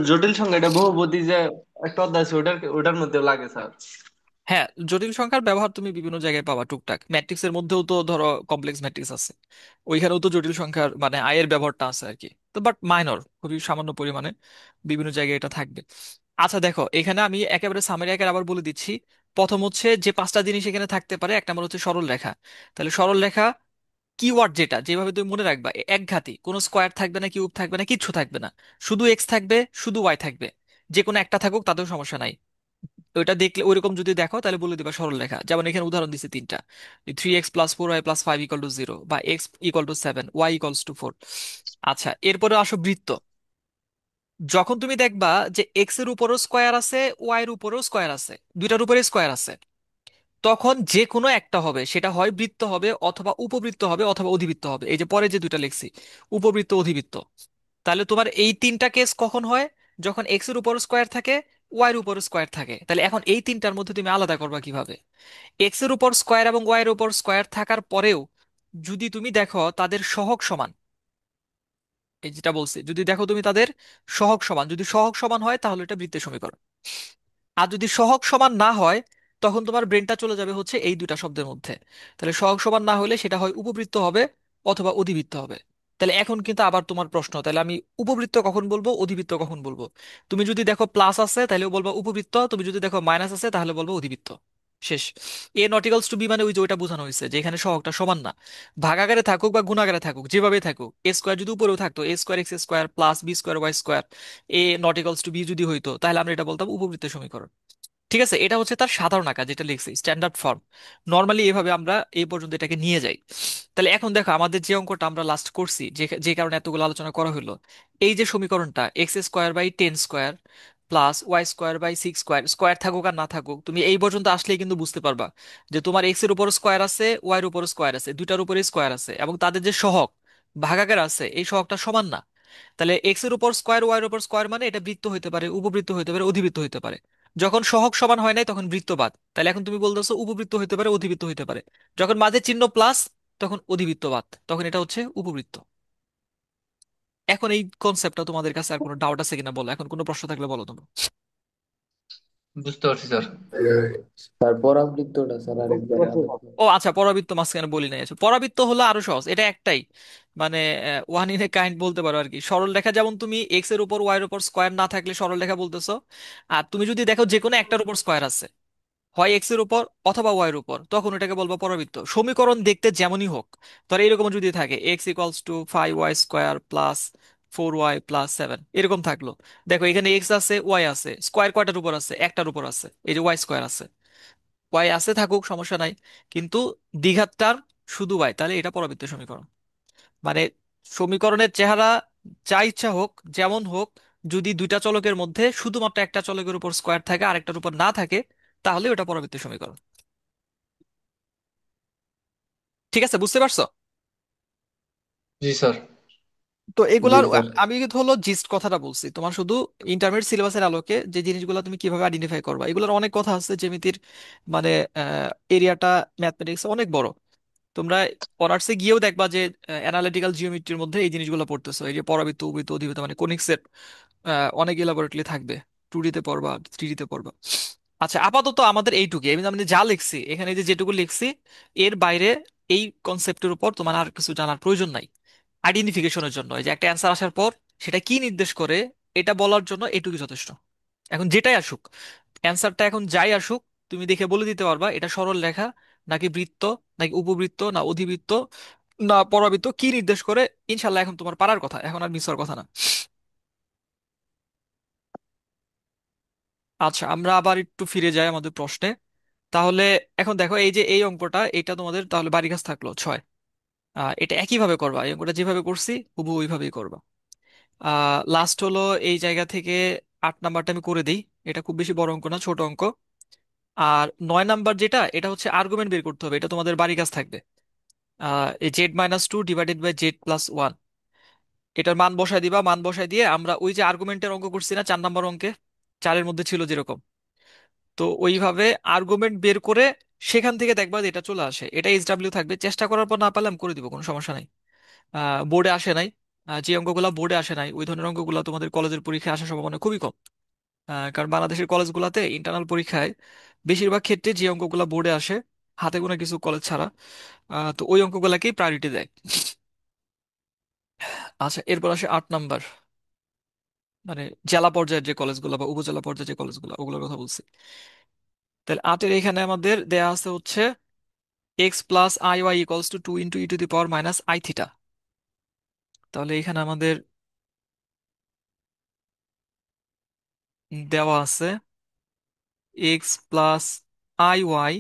জটিল সংখ্যা এটা বহুপদী যে একটা অধ্যায় আছে ওটার মধ্যেও লাগে স্যার। হ্যাঁ, জটিল সংখ্যার ব্যবহার তুমি বিভিন্ন জায়গায় পাবা টুকটাক। ম্যাট্রিক্সের মধ্যেও তো ধরো কমপ্লেক্স ম্যাট্রিক্স আছে, ওইখানেও তো জটিল সংখ্যার মানে আয়ের ব্যবহারটা আছে আর কি। তো বাট মাইনর, খুবই সামান্য পরিমাণে বিভিন্ন জায়গায় এটা থাকবে। আচ্ছা দেখো, এখানে আমি একেবারে সামারি আকারে আবার বলে দিচ্ছি। প্রথম হচ্ছে যে পাঁচটা জিনিস এখানে থাকতে পারে, এক নম্বর হচ্ছে সরল রেখা। তাহলে সরল রেখা কিওয়ার্ড যেটা যেভাবে তুমি মনে রাখবা, একঘাতি, কোনো স্কোয়ার থাকবে না, কিউব থাকবে না, কিচ্ছু থাকবে না, শুধু এক্স থাকবে, শুধু ওয়াই থাকবে। যে কোনো একটা থাকুক তাতেও সমস্যা নাই। ওইটা দেখলে ওইরকম যদি দেখো তাহলে বলে দিবা সরল রেখা। যেমন এখানে উদাহরণ দিচ্ছে তিনটা: 3x+4y+5 = 0, বা x = 7, y = 4। আচ্ছা, এরপরে আসো বৃত্ত। যখন তুমি দেখবা যে এক্স এর উপরও স্কোয়ার আছে, ওয়াই এর উপরও স্কোয়ার আছে, দুইটার উপরে স্কোয়ার আছে, তখন যে কোনো একটা হবে, সেটা হয় বৃত্ত হবে, অথবা উপবৃত্ত হবে, অথবা অধিবৃত্ত হবে। এই যে পরে যে দুইটা লিখছি, উপবৃত্ত, অধিবৃত্ত। তাহলে তোমার এই তিনটা কেস কখন হয়? যখন এক্স এর উপর স্কোয়ার থাকে, ওয়াই এর উপর স্কোয়ার থাকে। তাহলে এখন এই তিনটার মধ্যে তুমি আলাদা করবা কিভাবে? এক্স এর উপর স্কোয়ার এবং ওয়াই এর উপর স্কোয়ার থাকার পরেও যদি তুমি দেখো তাদের সহগ সমান, এই যেটা বলছি, যদি দেখো তুমি তাদের সহগ সমান, যদি সহগ সমান হয় তাহলে এটা বৃত্তের সমীকরণ। আর যদি সহগ সমান না হয়, তখন তোমার ব্রেনটা চলে যাবে হচ্ছে এই দুইটা শব্দের মধ্যে। তাহলে সহগ সমান না হলে সেটা হয় উপবৃত্ত হবে, অথবা অধিবৃত্ত হবে। তাহলে এখন কিন্তু আবার তোমার প্রশ্ন, তাহলে আমি উপবৃত্ত কখন বলবো, অধিবৃত্ত কখন বলবো? তুমি যদি দেখো প্লাস আছে তাহলেও বলবো উপবৃত্ত, তুমি যদি দেখো মাইনাস আছে তাহলে বলবো অধিবৃত্ত। শেষ। এ নটিক্যালস টু বি মানে ওই যে ওইটা বোঝানো হয়েছে যে এখানে সহগটা সমান না। ভাগাকারে থাকুক বা গুণাকারে থাকুক, যেভাবে থাকুক, এ স্কোয়ার যদি উপরেও থাকতো, a²x² + b² y², এ নটিক্যালস টু বি যদি হইতো, তাহলে আমরা এটা বলতাম উপবৃত্তের সমীকরণ। ঠিক আছে, এটা হচ্ছে তার সাধারণ আকার, যেটা লিখছি স্ট্যান্ডার্ড ফর্ম। নর্মালি এভাবে আমরা এই পর্যন্ত এটাকে নিয়ে যাই। তাহলে এখন দেখো আমাদের যে অঙ্কটা আমরা লাস্ট করছি, যে যে কারণে এতগুলো আলোচনা করা হলো, এই যে সমীকরণটা x² / 10² +y² / 6², স্কোয়ার থাকুক আর না থাকুক, তুমি এই পর্যন্ত আসলেই কিন্তু বুঝতে পারবা যে তোমার এক্স এর উপর স্কোয়ার আছে, ওয়াই এর উপর স্কোয়ার আছে, দুইটার উপরে স্কোয়ার আছে, এবং তাদের যে সহগ ভাগাকার আছে এই সহগটা সমান না। তাহলে এক্স এর উপর স্কোয়ার, ওয়াই এর উপর স্কোয়ার মানে এটা বৃত্ত হইতে পারে, উপবৃত্ত হইতে পারে, অধিবৃত্ত হইতে পারে। যখন সহগ সমান হয় নাই তখন বৃত্ত বাদ। তাহলে এখন তুমি বলতেছো উপবৃত্ত হইতে পারে, অধিবৃত্ত হইতে পারে। যখন মাঝে চিহ্ন প্লাস, তখন অধিবৃত্ত বাদ, তখন এটা হচ্ছে উপবৃত্ত। এখন এই কনসেপ্টটা তোমাদের কাছে আর কোনো ডাউট আছে কিনা বলো, এখন কোনো প্রশ্ন থাকলে বলো তোমরা। বুঝতে পারছি স্যার। স্যার পরাবৃত্তটা স্যার আরেকবার আলোচনা। ও আচ্ছা, পরাবৃত্ত মাঝখানে বলি নাই। আচ্ছা, পরাবৃত্ত হলো আরো সহজ, এটা একটাই, মানে ওয়ান ইন এ কাইন্ড বলতে পারো আর কি। সরল রেখা যেমন তুমি এক্স এর উপর ওয়াই এর উপর স্কোয়ার না থাকলে সরল রেখা বলতেছো। আর তুমি যদি দেখো যে কোনো একটার উপর স্কোয়ার আছে, হয় এক্স এর উপর অথবা ওয়াই এর উপর, তখন ওটাকে বলবো পরাবৃত্ত। সমীকরণ দেখতে যেমনই হোক, ধর এরকম যদি থাকে x = 5y² + 4y + 7 এরকম থাকলো, দেখো এখানে এক্স আছে, ওয়াই আছে, স্কোয়ার কয়টার উপর আছে? একটার উপর আছে, এই যে ওয়াই স্কোয়ার আছে। ওয়াই আছে থাকুক, সমস্যা নাই, কিন্তু দ্বিঘাতটার শুধু ওয়াই, তাহলে এটা পরাবৃত্ত সমীকরণ। মানে সমীকরণের চেহারা যা ইচ্ছা হোক, যেমন হোক, যদি দুইটা চলকের মধ্যে শুধুমাত্র একটা চলকের উপর স্কোয়ার থাকে আরেকটার উপর না থাকে, তাহলে ওটা পরাবৃত্ত সমীকরণ। ঠিক আছে, বুঝতে পারছো? জি স্যার। তো জি এগুলার স্যার। আমি কিন্তু হলো জিস্ট কথাটা বলছি তোমার, শুধু ইন্টারমিডিয়েট সিলেবাসের আলোকে যে জিনিসগুলো তুমি কিভাবে আইডেন্টিফাই করবা। এগুলোর অনেক কথা আছে জ্যামিতির, মানে এরিয়াটা ম্যাথমেটিক্স অনেক বড়। তোমরা অনার্সে গিয়েও দেখবা যে অ্যানালিটিক্যাল জিওমেট্রির মধ্যে এই জিনিসগুলো পড়তেছো, এই যে পরাবৃত্ত, উপবৃত্ত, অধিবৃত্ত, মানে কোনিক্সের অনেক ইলাবোরেটলি থাকবে। 2D তে পড়বা, 3D তে পড়বা। আচ্ছা, আপাতত আমাদের এইটুকু, আমি যা লিখছি এখানে, যে যেটুকু লিখছি এর বাইরে এই কনসেপ্টের উপর তোমার আর কিছু জানার প্রয়োজন নাই। আইডেন্টিফিকেশনের জন্য, এই যে একটা অ্যান্সার আসার পর সেটা কি নির্দেশ করে এটা বলার জন্য এটুকু যথেষ্ট। এখন যেটাই আসুক, অ্যান্সারটা এখন যাই আসুক, তুমি দেখে বলে দিতে পারবা এটা সরল রেখা নাকি বৃত্ত, নাকি উপবৃত্ত, না অধিবৃত্ত, না পরাবৃত্ত, কি নির্দেশ করে। ইনশাল্লাহ এখন তোমার পারার কথা, এখন আর মিস হওয়ার কথা না। আচ্ছা, আমরা আবার একটু ফিরে যাই আমাদের প্রশ্নে। তাহলে এখন দেখো, এই যে এই অঙ্কটা, এটা তোমাদের তাহলে বাড়ি কাজ থাকলো 6। এটা একইভাবে করবা, এই অঙ্কটা যেভাবে করছি হুবহু ওইভাবেই করবা। লাস্ট হলো এই জায়গা থেকে 8 নাম্বারটা আমি করে দিই। এটা খুব বেশি বড় অঙ্ক না, ছোট অঙ্ক। আর 9 নাম্বার যেটা, এটা হচ্ছে আর্গুমেন্ট বের করতে হবে, এটা তোমাদের বাড়ি কাজ থাকবে। এই Z-2 ডিভাইডেড বাই Z+1, এটার মান বসায় দিবা। মান বসায় দিয়ে আমরা ওই যে আর্গুমেন্টের অঙ্ক করছি না 4 নাম্বার অঙ্কে, 4-এর মধ্যে ছিল যেরকম, তো ওইভাবে আর্গুমেন্ট বের করে সেখান থেকে দেখবা যে এটা চলে আসে। এটা SW থাকবে, চেষ্টা করার পর না পারলাম করে দিব, কোনো সমস্যা নাই। বোর্ডে আসে নাই, যে অঙ্কগুলো বোর্ডে আসে নাই ওই ধরনের অঙ্কগুলো তোমাদের কলেজের পরীক্ষায় আসার সম্ভাবনা খুবই কম। কারণ বাংলাদেশের কলেজগুলোতে ইন্টারনাল পরীক্ষায় বেশিরভাগ ক্ষেত্রে যে অঙ্কগুলো বোর্ডে আসে, হাতে গোনা কিছু কলেজ ছাড়া, তো ওই অঙ্কগুলোকেই প্রায়োরিটি দেয়। আচ্ছা, এরপর আসে 8 নাম্বার, মানে জেলা পর্যায়ের যে কলেজগুলো বা উপজেলা পর্যায়ের যে কলেজগুলো, ওগুলোর কথা বলছি। তাহলে 8-এর এখানে আমাদের দেয়া আছে হচ্ছে x+iy = 2 × e⁻⁻i থিটা। তাহলে এখানে আমাদের দেওয়া আছে x+iy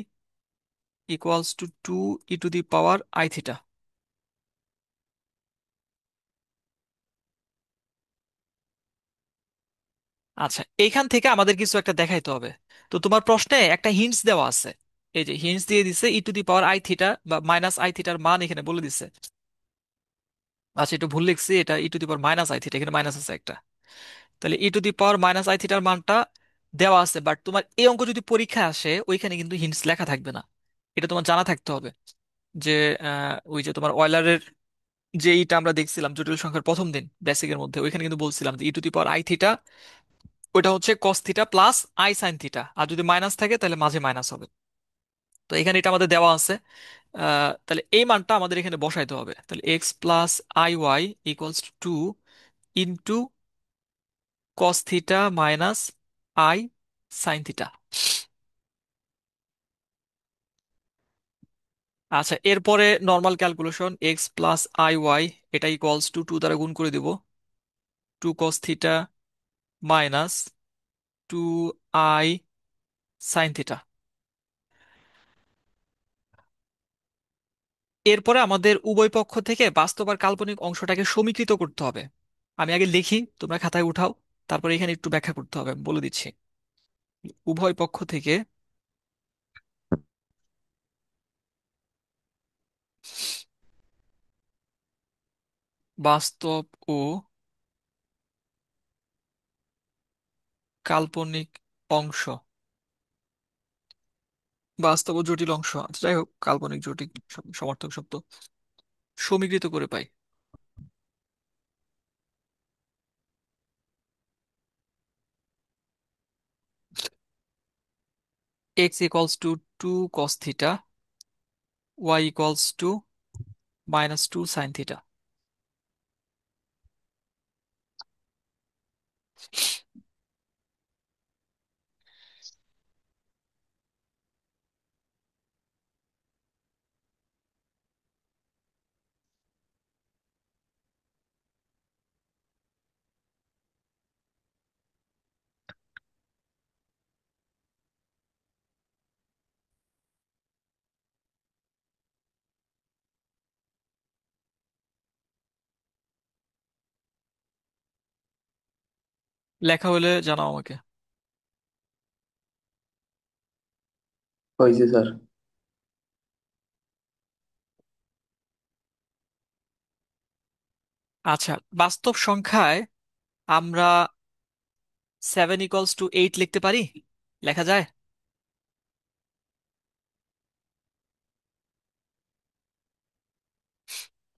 = 2 e⁻⁻i থিটা। আচ্ছা, এইখান থেকে আমাদের কিছু একটা দেখাইতে হবে। তো তোমার প্রশ্নে একটা হিন্টস দেওয়া আছে, এই যে হিন্টস দিয়ে দিছে e⁻i থিটা বা -i থিটার মান এখানে বলে দিছে। আচ্ছা, একটু ভুল লিখছি, এটা e⁻−i থিটা, এখানে মাইনাস আছে একটা। তাহলে e⁻−i থিটার মানটা দেওয়া আছে, বাট তোমার এই অঙ্ক যদি পরীক্ষায় আসে ওইখানে কিন্তু হিন্টস লেখা থাকবে না। এটা তোমার জানা থাকতে হবে যে ওই যে তোমার অয়লারের যে এইটা আমরা দেখছিলাম জটিল সংখ্যার প্রথম দিন বেসিকের মধ্যে, ওইখানে কিন্তু বলছিলাম যে e⁻i থিটা ওইটা হচ্ছে cos theta plus i sin theta, আর যদি মাইনাস থাকে তাহলে মাঝে মাইনাস হবে। তো এখানে এটা আমাদের দেওয়া আছে। তাহলে এই মানটা আমাদের এখানে বসাইতে হবে। তাহলে x+iy = 2 into cos theta minus i sin theta. আচ্ছা, এরপরে নর্মাল ক্যালকুলেশন, x+iy এটা = 2 দ্বারা গুণ করে দিব, 2 cos theta minus 2i sin theta. এরপরে আমাদের উভয় পক্ষ থেকে বাস্তব আর কাল্পনিক অংশটাকে সমীকৃত করতে হবে। আমি আগে লিখি, তোমরা খাতায় উঠাও, তারপরে এখানে একটু ব্যাখ্যা করতে হবে, আমি বলে দিচ্ছি। উভয় পক্ষ থেকে বাস্তব ও কাল্পনিক অংশ, বাস্তব ও জটিল অংশ, আচ্ছা যাই হোক, কাল্পনিক জটিল সমার্থক শব্দ সমীকৃত করে পাই। x = 2 cos theta, y = -2 sin theta. লেখা হলে জানাও আমাকে। হয়েছে স্যার। আচ্ছা, বাস্তব সংখ্যায় আমরা 7 = 8 লিখতে পারি, লেখা যায়?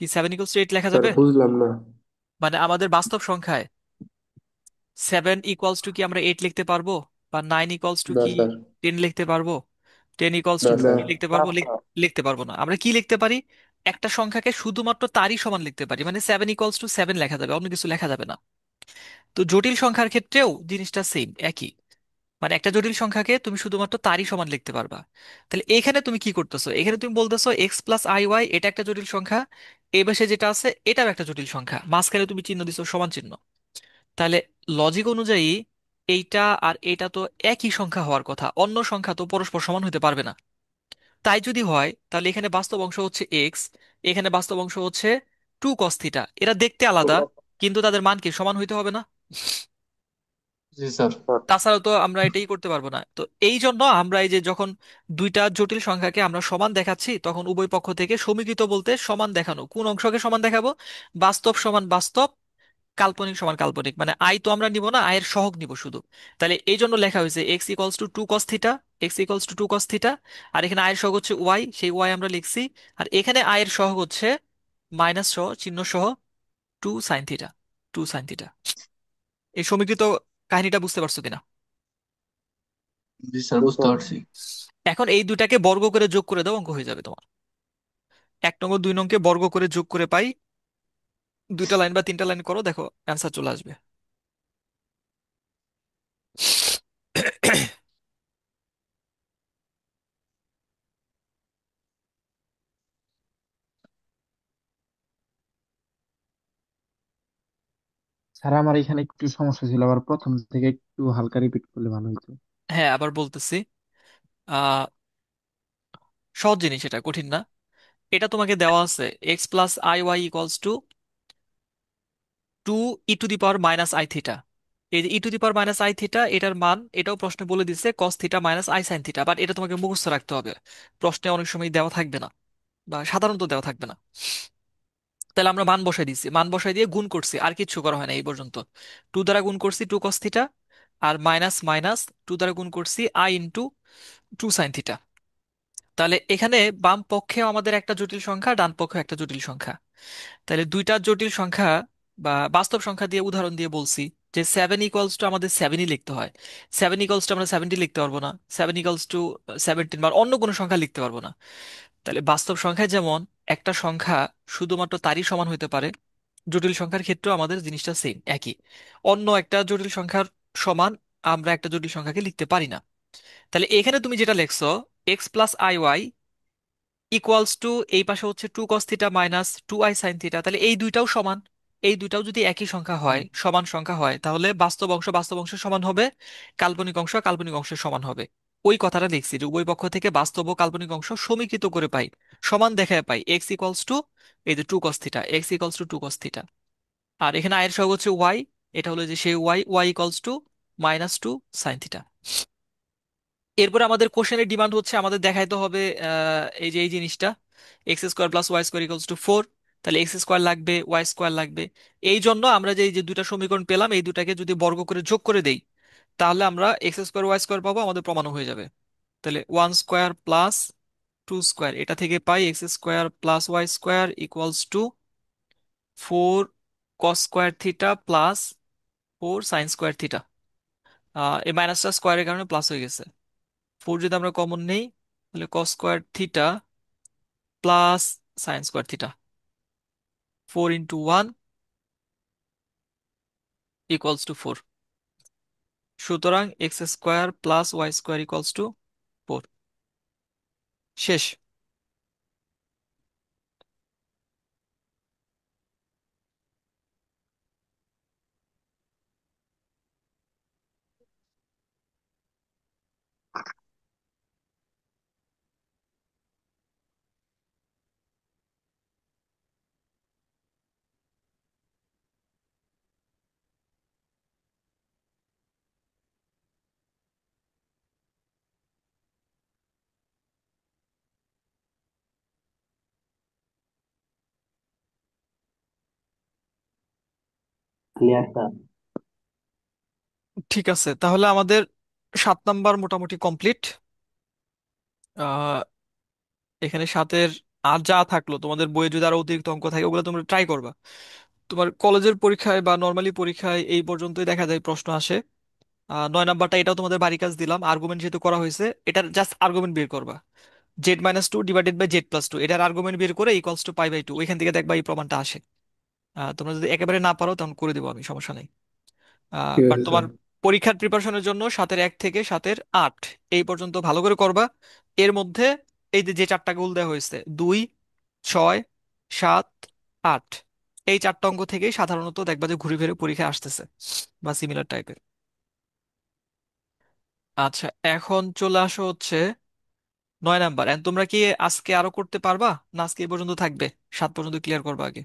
কি 7 = 8 লেখা স্যার যাবে? বুঝলাম না। মানে আমাদের বাস্তব সংখ্যায় 7 = কি আমরা 8 লিখতে পারবো? বা 9 = না কি স্যার। 10 লিখতে পারবো? 10 = না কি স্যার। 3 লিখতে পারবো? লিখতে পারবো না। আমরা কি লিখতে পারি? একটা সংখ্যাকে শুধুমাত্র তারই সমান লিখতে পারি, মানে 7 = 7 লেখা যাবে, অন্য কিছু লেখা যাবে না। তো জটিল সংখ্যার ক্ষেত্রেও জিনিসটা সেম, একই। মানে একটা জটিল সংখ্যাকে তুমি শুধুমাত্র তারই সমান লিখতে পারবা। তাহলে এখানে তুমি কি করতেছো? এখানে তুমি বলতেছো x + iy এটা একটা জটিল সংখ্যা, এই পাশে যেটা আছে এটাও একটা জটিল সংখ্যা, মাঝখানে তুমি চিহ্ন দিছো সমান চিহ্ন। তাহলে লজিক অনুযায়ী এইটা আর এটা তো একই সংখ্যা হওয়ার কথা, অন্য সংখ্যা তো পরস্পর সমান হতে পারবে না। তাই যদি হয় তাহলে এখানে বাস্তব অংশ হচ্ছে এক্স, এখানে বাস্তব অংশ হচ্ছে 2 cos θ। এরা দেখতে আলাদা, কিন্তু তাদের মান কি সমান হইতে হবে না? জি স্যার। তাছাড়া তো আমরা এটাই করতে পারবো না। তো এই জন্য আমরা এই যে যখন দুইটা জটিল সংখ্যাকে আমরা সমান দেখাচ্ছি, তখন উভয় পক্ষ থেকে সমীকৃত বলতে সমান দেখানো, কোন অংশকে সমান দেখাবো? বাস্তব সমান বাস্তব, কাল্পনিক সমান কাল্পনিক। মানে আই তো আমরা নিব না, আয়ের সহগ নিব শুধু। তাহলে এই জন্য লেখা হয়েছে x = 2 cos θ, x = 2 cos θ। আর এখানে আয়ের সহগ হচ্ছে ওয়াই, সেই ওয়াই আমরা লিখছি। আর এখানে আয়ের সহগ হচ্ছে মাইনাস সহ চিহ্ন সহ 2 sin θ, 2 sin θ। এই সমীকৃত কাহিনীটা বুঝতে পারছো কিনা? জি স্যার, বুঝতে পারছি। এখন এই দুটাকে বর্গ করে যোগ করে দাও, অঙ্ক হয়ে যাবে তোমার। 1 নং ও 2 নংকে বর্গ করে যোগ করে পাই, দুইটা লাইন বা তিনটা লাইন করো, দেখো অ্যান্সার চলে আসবে। স্যার আমার এখানে একটু সমস্যা ছিল, আবার প্রথম থেকে একটু হালকা রিপিট করলে ভালো হতো। হ্যাঁ, আবার বলতেছি। আহ সহজ জিনিস, এটা কঠিন না। এটা তোমাকে দেওয়া আছে x + iy = 2 e⁻⁻i θ। এই যে e⁻⁻i θ, এটার মান এটাও প্রশ্নে বলে দিচ্ছে cos θ - i sin θ, বাট এটা তোমাকে মুখস্থ রাখতে হবে। প্রশ্নে অনেক সময় দেওয়া থাকবে না, বা সাধারণত দেওয়া থাকবে না। তাহলে আমরা মান বসাই দিচ্ছি, মান বসাই দিয়ে গুণ করছি, আর কিচ্ছু করা হয় না এই পর্যন্ত। 2 দ্বারা গুণ করছি 2 cos θ, আর মাইনাস মাইনাস 2 দ্বারা গুণ করছি i × 2 sin θ। তাহলে এখানে বাম পক্ষেও আমাদের একটা জটিল সংখ্যা, ডান পক্ষেও একটা জটিল সংখ্যা। তাহলে দুইটা জটিল সংখ্যা বা বাস্তব সংখ্যা দিয়ে উদাহরণ দিয়ে বলছি যে 7 = আমাদের 7ই লিখতে হয়। 7 = আমরা 70 লিখতে পারবো না, 7 = 17 বা অন্য কোনো সংখ্যা লিখতে পারবো না। তাহলে বাস্তব সংখ্যায় যেমন একটা সংখ্যা শুধুমাত্র তারই সমান হতে পারে, জটিল সংখ্যার ক্ষেত্রেও আমাদের জিনিসটা সেম, একই। অন্য একটা জটিল সংখ্যার সমান আমরা একটা জটিল সংখ্যাকে লিখতে পারি না। তাহলে এখানে তুমি যেটা লিখছো x + iy = এই পাশে হচ্ছে 2 cos θ - 2i sin θ, তাহলে এই দুইটাও সমান। এই দুইটাও যদি একই সংখ্যা হয়, সমান সংখ্যা হয়, তাহলে বাস্তব অংশ বাস্তব অংশের সমান হবে, কাল্পনিক অংশ কাল্পনিক অংশের সমান হবে। ওই কথাটা লিখছি যে উভয় পক্ষ থেকে বাস্তব ও কাল্পনিক অংশ সমীকৃত করে পাই, সমান দেখায় পাই x এই যে 2 cos θ, x = 2 cos θ। আর এখানে আয়ের সহগ হচ্ছে ওয়াই, এটা হলো যে সেই ওয়াই, y = -2 sin θ। এরপর আমাদের কোশ্চেনের ডিমান্ড হচ্ছে আমাদের দেখাইতে হবে এই যে এই জিনিসটা x² + y² = 4। তাহলে x² লাগবে, y² লাগবে। এই জন্য আমরা যে এই যে দুইটা সমীকরণ পেলাম, এই দুটাকে যদি বর্গ করে যোগ করে দেই, তাহলে আমরা x²y² পাবো, আমাদের প্রমাণ হয়ে যাবে। তাহলে 1² + 2², এটা থেকে পাই x² + y² = 4 cos²θ + 4 sin²θ। এই মাইনাসটা স্কোয়ারের কারণে প্লাস হয়ে গেছে। 4 যদি আমরা কমন নেই, তাহলে cos²θ + sin²θ, 4 × 1 = 4। সুতরাং x² + y² = 4। শেষ। Clear sir. ঠিক আছে, তাহলে আমাদের 7 নাম্বার মোটামুটি কমপ্লিট। আহ এখানে 7-এর আর যা থাকলো তোমাদের বইয়ে যদি আরো অতিরিক্ত অঙ্ক থাকে ওগুলো তোমরা ট্রাই করবা। তোমার কলেজের পরীক্ষায় বা নর্মালি পরীক্ষায় এই পর্যন্তই দেখা যায় প্রশ্ন আসে। 9 নাম্বারটা এটাও তোমাদের বাড়ি কাজ দিলাম, আর্গুমেন্ট যেহেতু করা হয়েছে এটার জাস্ট আর্গুমেন্ট বের করবা। z-2 ডিভাইডেড বাই z+2, এটার আর্গুমেন্ট বের করে ইকুয়ালস টু π/2, ওইখান থেকে দেখবা এই প্রমাণটা আসে। তোমরা যদি একেবারে না পারো তখন করে দেবো আমি, সমস্যা নেই। ঠিক বাট আছে তোমার স্যার। পরীক্ষার প্রিপারেশনের জন্য 7-1 থেকে 7-8 এই পর্যন্ত ভালো করে করবা। এর মধ্যে এই যে যে চারটা গোল দেওয়া হয়েছে, 2, 6, 7, 8, এই চারটা অঙ্ক থেকেই সাধারণত দেখবা যে ঘুরে ফিরে পরীক্ষা আসতেছে বা সিমিলার টাইপের। আচ্ছা, এখন চলে আসো হচ্ছে 9 নাম্বার। এন্ড তোমরা কি আজকে আরো করতে পারবা, না আজকে এই পর্যন্ত থাকবে? 7 পর্যন্ত ক্লিয়ার করবা আগে।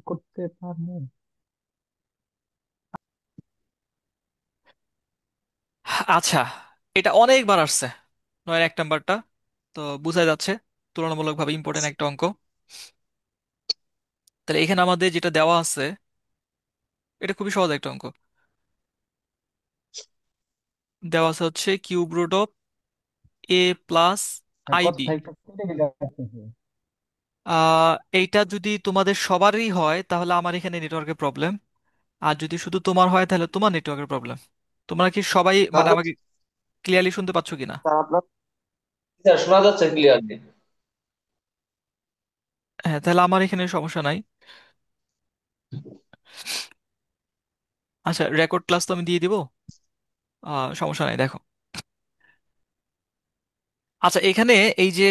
করতে পারবো। আচ্ছা, এটা অনেকবার আসছে 9-1 নাম্বারটা, তো বোঝা যাচ্ছে তুলনামূলকভাবে ইম্পর্টেন্ট একটা অঙ্ক। তাহলে এখানে আমাদের যেটা দেওয়া আছে এটা খুবই সহজ একটা অঙ্ক। দেওয়া আছে হচ্ছে cube root of a plus i b. কথা একটু কেটে কেটে আসতেছে। এইটা যদি তোমাদের সবারই হয় তাহলে আমার এখানে নেটওয়ার্কের প্রবলেম, আর যদি শুধু তোমার হয় তাহলে তোমার নেটওয়ার্কের প্রবলেম। তোমরা কি সবাই মানে আমাকে ক্লিয়ারলি শুনতে পাচ্ছ কিনা? স্যার আপনার স্যার শোনা যাচ্ছে ক্লিয়ারলি। হ্যাঁ, তাহলে আমার এখানে সমস্যা নাই। আচ্ছা, রেকর্ড ক্লাস তো আমি দিয়ে দিব, সমস্যা নাই। দেখো, আচ্ছা এখানে এই যে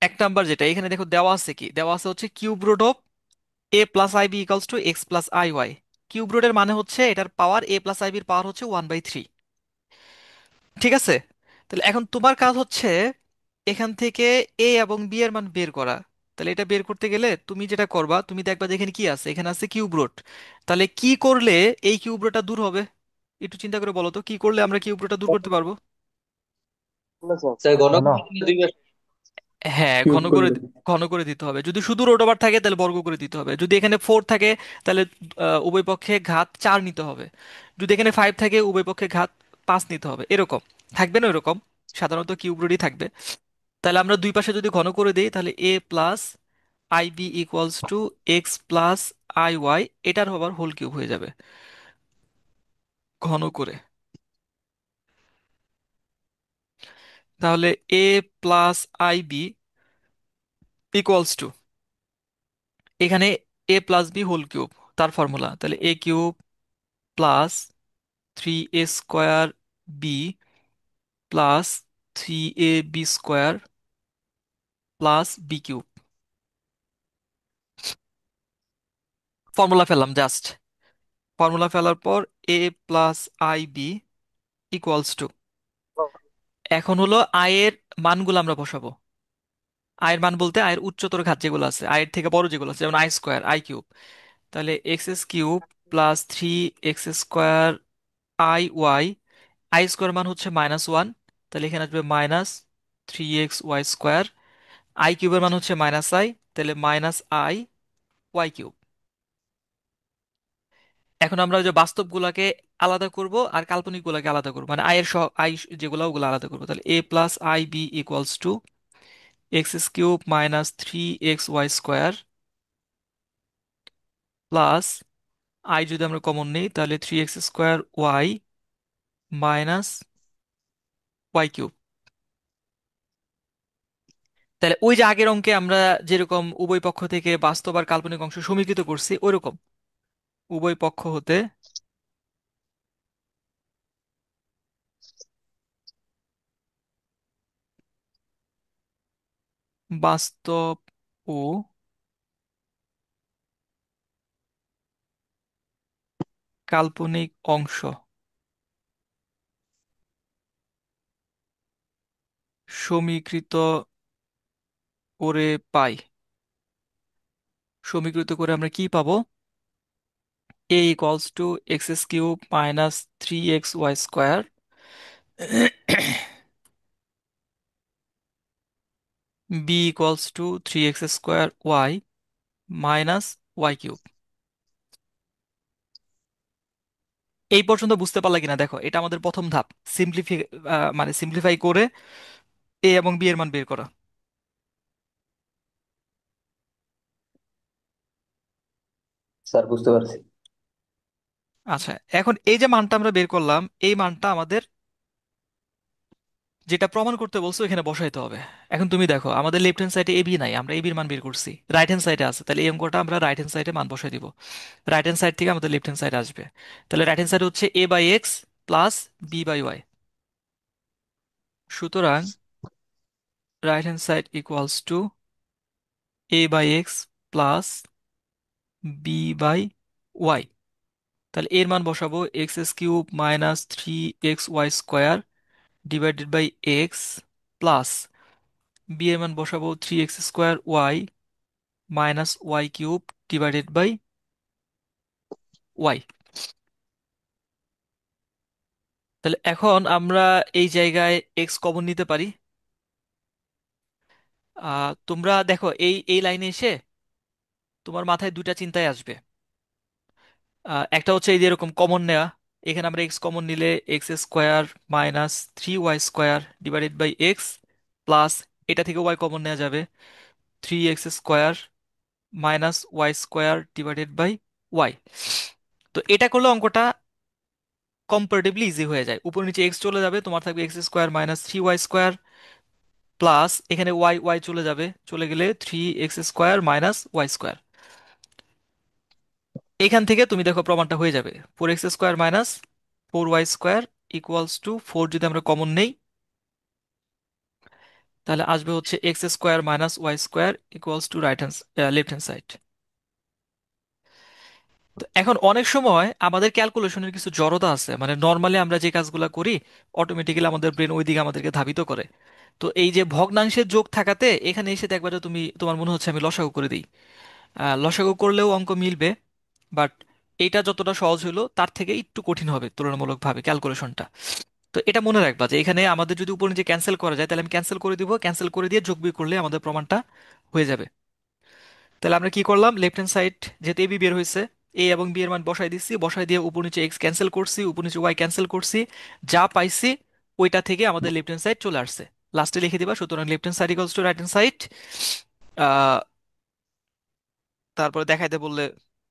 1 নাম্বার যেটা এখানে দেখো দেওয়া আছে, কি দেওয়া আছে হচ্ছে cube root of a+ib equals to x+iy। Cube রুটের মানে হচ্ছে এটার পাওয়ার, a+ib-র পাওয়ার হচ্ছে 1/3। ঠিক আছে, তাহলে এখন তোমার কাজ হচ্ছে এখান থেকে এ এবং বি এর মান বের করা। তাহলে এটা বের করতে গেলে তুমি যেটা করবা, তুমি দেখবা যে এখানে কি আছে, এখানে আছে কিউব রুট। তাহলে কি করলে এই কিউব রুটটা দূর হবে? একটু চিন্তা করে বলো তো, কি করলে আমরা কিউব রুটটা দূর করতে পারবো? স্যার ঘন হ্যালো। করে দিলে দুই পাশে। হ্যাঁ, কিউব করে দেন। ঘন করে দিতে হবে। যদি শুধু রুট ওভার থাকে তাহলে বর্গ করে দিতে হবে। যদি এখানে 4 থাকে তাহলে উভয় পক্ষে ঘাত 4 নিতে হবে। যদি এখানে 5 থাকে উভয় পক্ষে ঘাত 5 নিতে হবে। এরকম থাকবে না? এরকম সাধারণত কিউব রুটই থাকবে। তাহলে আমরা দুই পাশে যদি ঘন করে দিই তাহলে A plus I B equals to X plus I Y, এটার আবার হোল কিউব হয়ে যাবে ঘন করে। তাহলে A plus I B equals to, এখানে A plus B whole cube, তার ফর্মুলা তাহলে A cube plus 3a² B plus 3ab² plus B cube. Formula ফেললাম জাস্ট। ফর্মুলা ফেলার পর A plus I B equals to, এখন হলো আয়ের মানগুলো আমরা বসাবো। আয়ের মান বলতে আয়ের উচ্চতর ঘাত যেগুলো আছে, আয়ের থেকে বড় যেগুলো আছে, যেমন আই² আই কিউব। তাহলে x³ plus 3x² I Y, আই² মান হচ্ছে -1, তাহলে এখানে আসবে -3xy²। আই কিউবের মান হচ্ছে -i, তাহলে -i y³। এখন আমরা ওই যে বাস্তব গুলাকে আলাদা করব আর কাল্পনিক গুলাকে আলাদা করবো, মানে আয়ের সহ আই যেগুলো ওগুলো আলাদা করবো। তাহলে a plus I B equals to x³ -3xy² plus i যদি আমরা কমন নিই তাহলে 3x² মাইনাস y³। তাহলে ওই যে আগের অঙ্কে আমরা যেরকম উভয় পক্ষ থেকে বাস্তব আর কাল্পনিক অংশ সমীকৃত করছি ওইরকম উভয় পক্ষ হতে বাস্তব ও কাল্পনিক অংশ সমীকৃত করে পাই। সমীকৃত করে আমরা কি পাবো? a equals to x³ -3xy² b equals to 3x² y - y³। এই পর্যন্ত বুঝতে পারলা কিনা দেখো, এটা আমাদের প্রথম ধাপ। সিম্পলিফাই, মানে সিম্পলিফাই করে এ এবং বি এর মান বের করা। স্যার বুঝতে পারছি। আচ্ছা, এখন এই যে মানটা আমরা বের করলাম, এই মানটা আমাদের যেটা প্রমাণ করতে বলছো এখানে বসাইতে হবে। এখন তুমি দেখো আমাদের লেফট হ্যান্ড সাইডে এবি নাই, আমরা এবির মান বের করছি, রাইট হ্যান্ড সাইডে আছে, তাহলে এই অঙ্কটা আমরা রাইট হ্যান্ড সাইডে মান বসাই দিব। রাইট হ্যান্ড সাইড থেকে আমাদের লেফট হ্যান্ড সাইড আসবে। তাহলে রাইট হ্যান্ড সাইড হচ্ছে A by x plus B by Y. সুতরাং right hand side equals to A by x plus B by Y. তাহলে এর মান বসাবো X S cube minus 3xy² divided by x plus B এর মান বসাবো 3x² Y minus Y cube divided by Y. তাহলে এখন আমরা এই জায়গায় এক্স কমন নিতে পারি। তোমরা দেখো এই এই লাইনে এসে তোমার মাথায় দুইটা চিন্তায় আসবে। একটা হচ্ছে এই যে এরকম কমন নেওয়া, এখানে আমরা এক্স কমন নিলে x² minus 3y² divided by x plus এটা থেকে ওয়াই কমন নেওয়া যাবে 3x² minus y² divided by Y. তো এটা করলে অঙ্কটা কম্পারেটিভলি ইজি হয়ে যায়, উপর নিচে এক্স চলে যাবে, তোমার থাকবে x² মাইনাস 3y² প্লাস এখানে ওয়াই ওয়াই চলে যাবে, চলে গেলে 3x² মাইনাস y²। এখান থেকে তুমি দেখো প্রমাণটা হয়ে যাবে 4x² minus 4y² equals to 4 যদি আমরা কমন নেই তাহলে আসবে হচ্ছে x² minus y² equals to right hand left hand side. তো এখন অনেক সময় আমাদের ক্যালকুলেশনের কিছু জড়তা আছে, মানে নর্মালি আমরা যে কাজগুলো করি অটোমেটিক্যালি আমাদের ব্রেন ওই দিকে আমাদেরকে ধাবিত করে। তো এই যে ভগ্নাংশের যোগ থাকাতে এখানে এসে দেখবা যে তুমি তোমার মনে হচ্ছে আমি লসাগু করে দিই। লসাগু করলেও অঙ্ক মিলবে, বাট এইটা যতটা সহজ হলো তার থেকে একটু কঠিন হবে তুলনামূলকভাবে ক্যালকুলেশনটা। তো এটা মনে রাখবা যে এখানে আমাদের যদি উপর নিচে ক্যান্সেল করা যায় তাহলে আমি ক্যান্সেল করে দিব, ক্যান্সেল করে দিয়ে যোগ বিয়োগ করলে আমাদের প্রমাণটা হয়ে যাবে। তাহলে আমরা কি করলাম, লেফট হ্যান্ড সাইড যেহেতু এবি বের হয়েছে, এ এবং বি এর মান বসাই দিচ্ছি, বসাই দিয়ে উপর নিচে এক্স ক্যান্সেল করছি, উপর নিচে ওয়াই ক্যান্সেল করছি, যা পাইছি ওইটা থেকে আমাদের লেফট হ্যান্ড সাইড চলে আসছে। লাস্টে লিখে দিবা সুতরাং left hand side equals two right hand side. তারপরে দেখাইতে বললে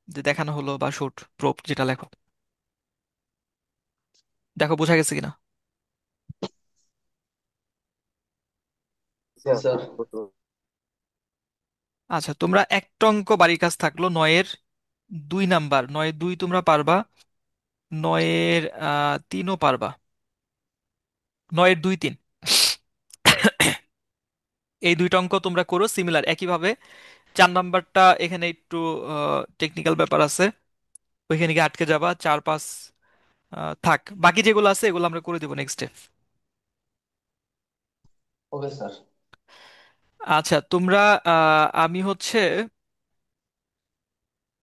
যে দেখানো হলো বা শুট প্রুফ যেটা লেখো। দেখো বোঝা গেছে কিনা। স্যার আচ্ছা, তোমরা একটা অঙ্ক বাড়ির কাজ থাকলো, 9-এর 2 নাম্বার, 9-এর 2 তোমরা পারবা, 9-এর 3ও পারবা, 9-এর 2 3 এই দুইটা অঙ্ক তোমরা করো সিমিলার একইভাবে। 4 নাম্বারটা এখানে একটু টেকনিক্যাল ব্যাপার আছে, ওইখানে গিয়ে আটকে যাবা, 4 5 থাক, বাকি যেগুলো আছে এগুলো আমরা করে দেবো নেক্সট ডে। Okay sir. আচ্ছা তোমরা আমি হচ্ছে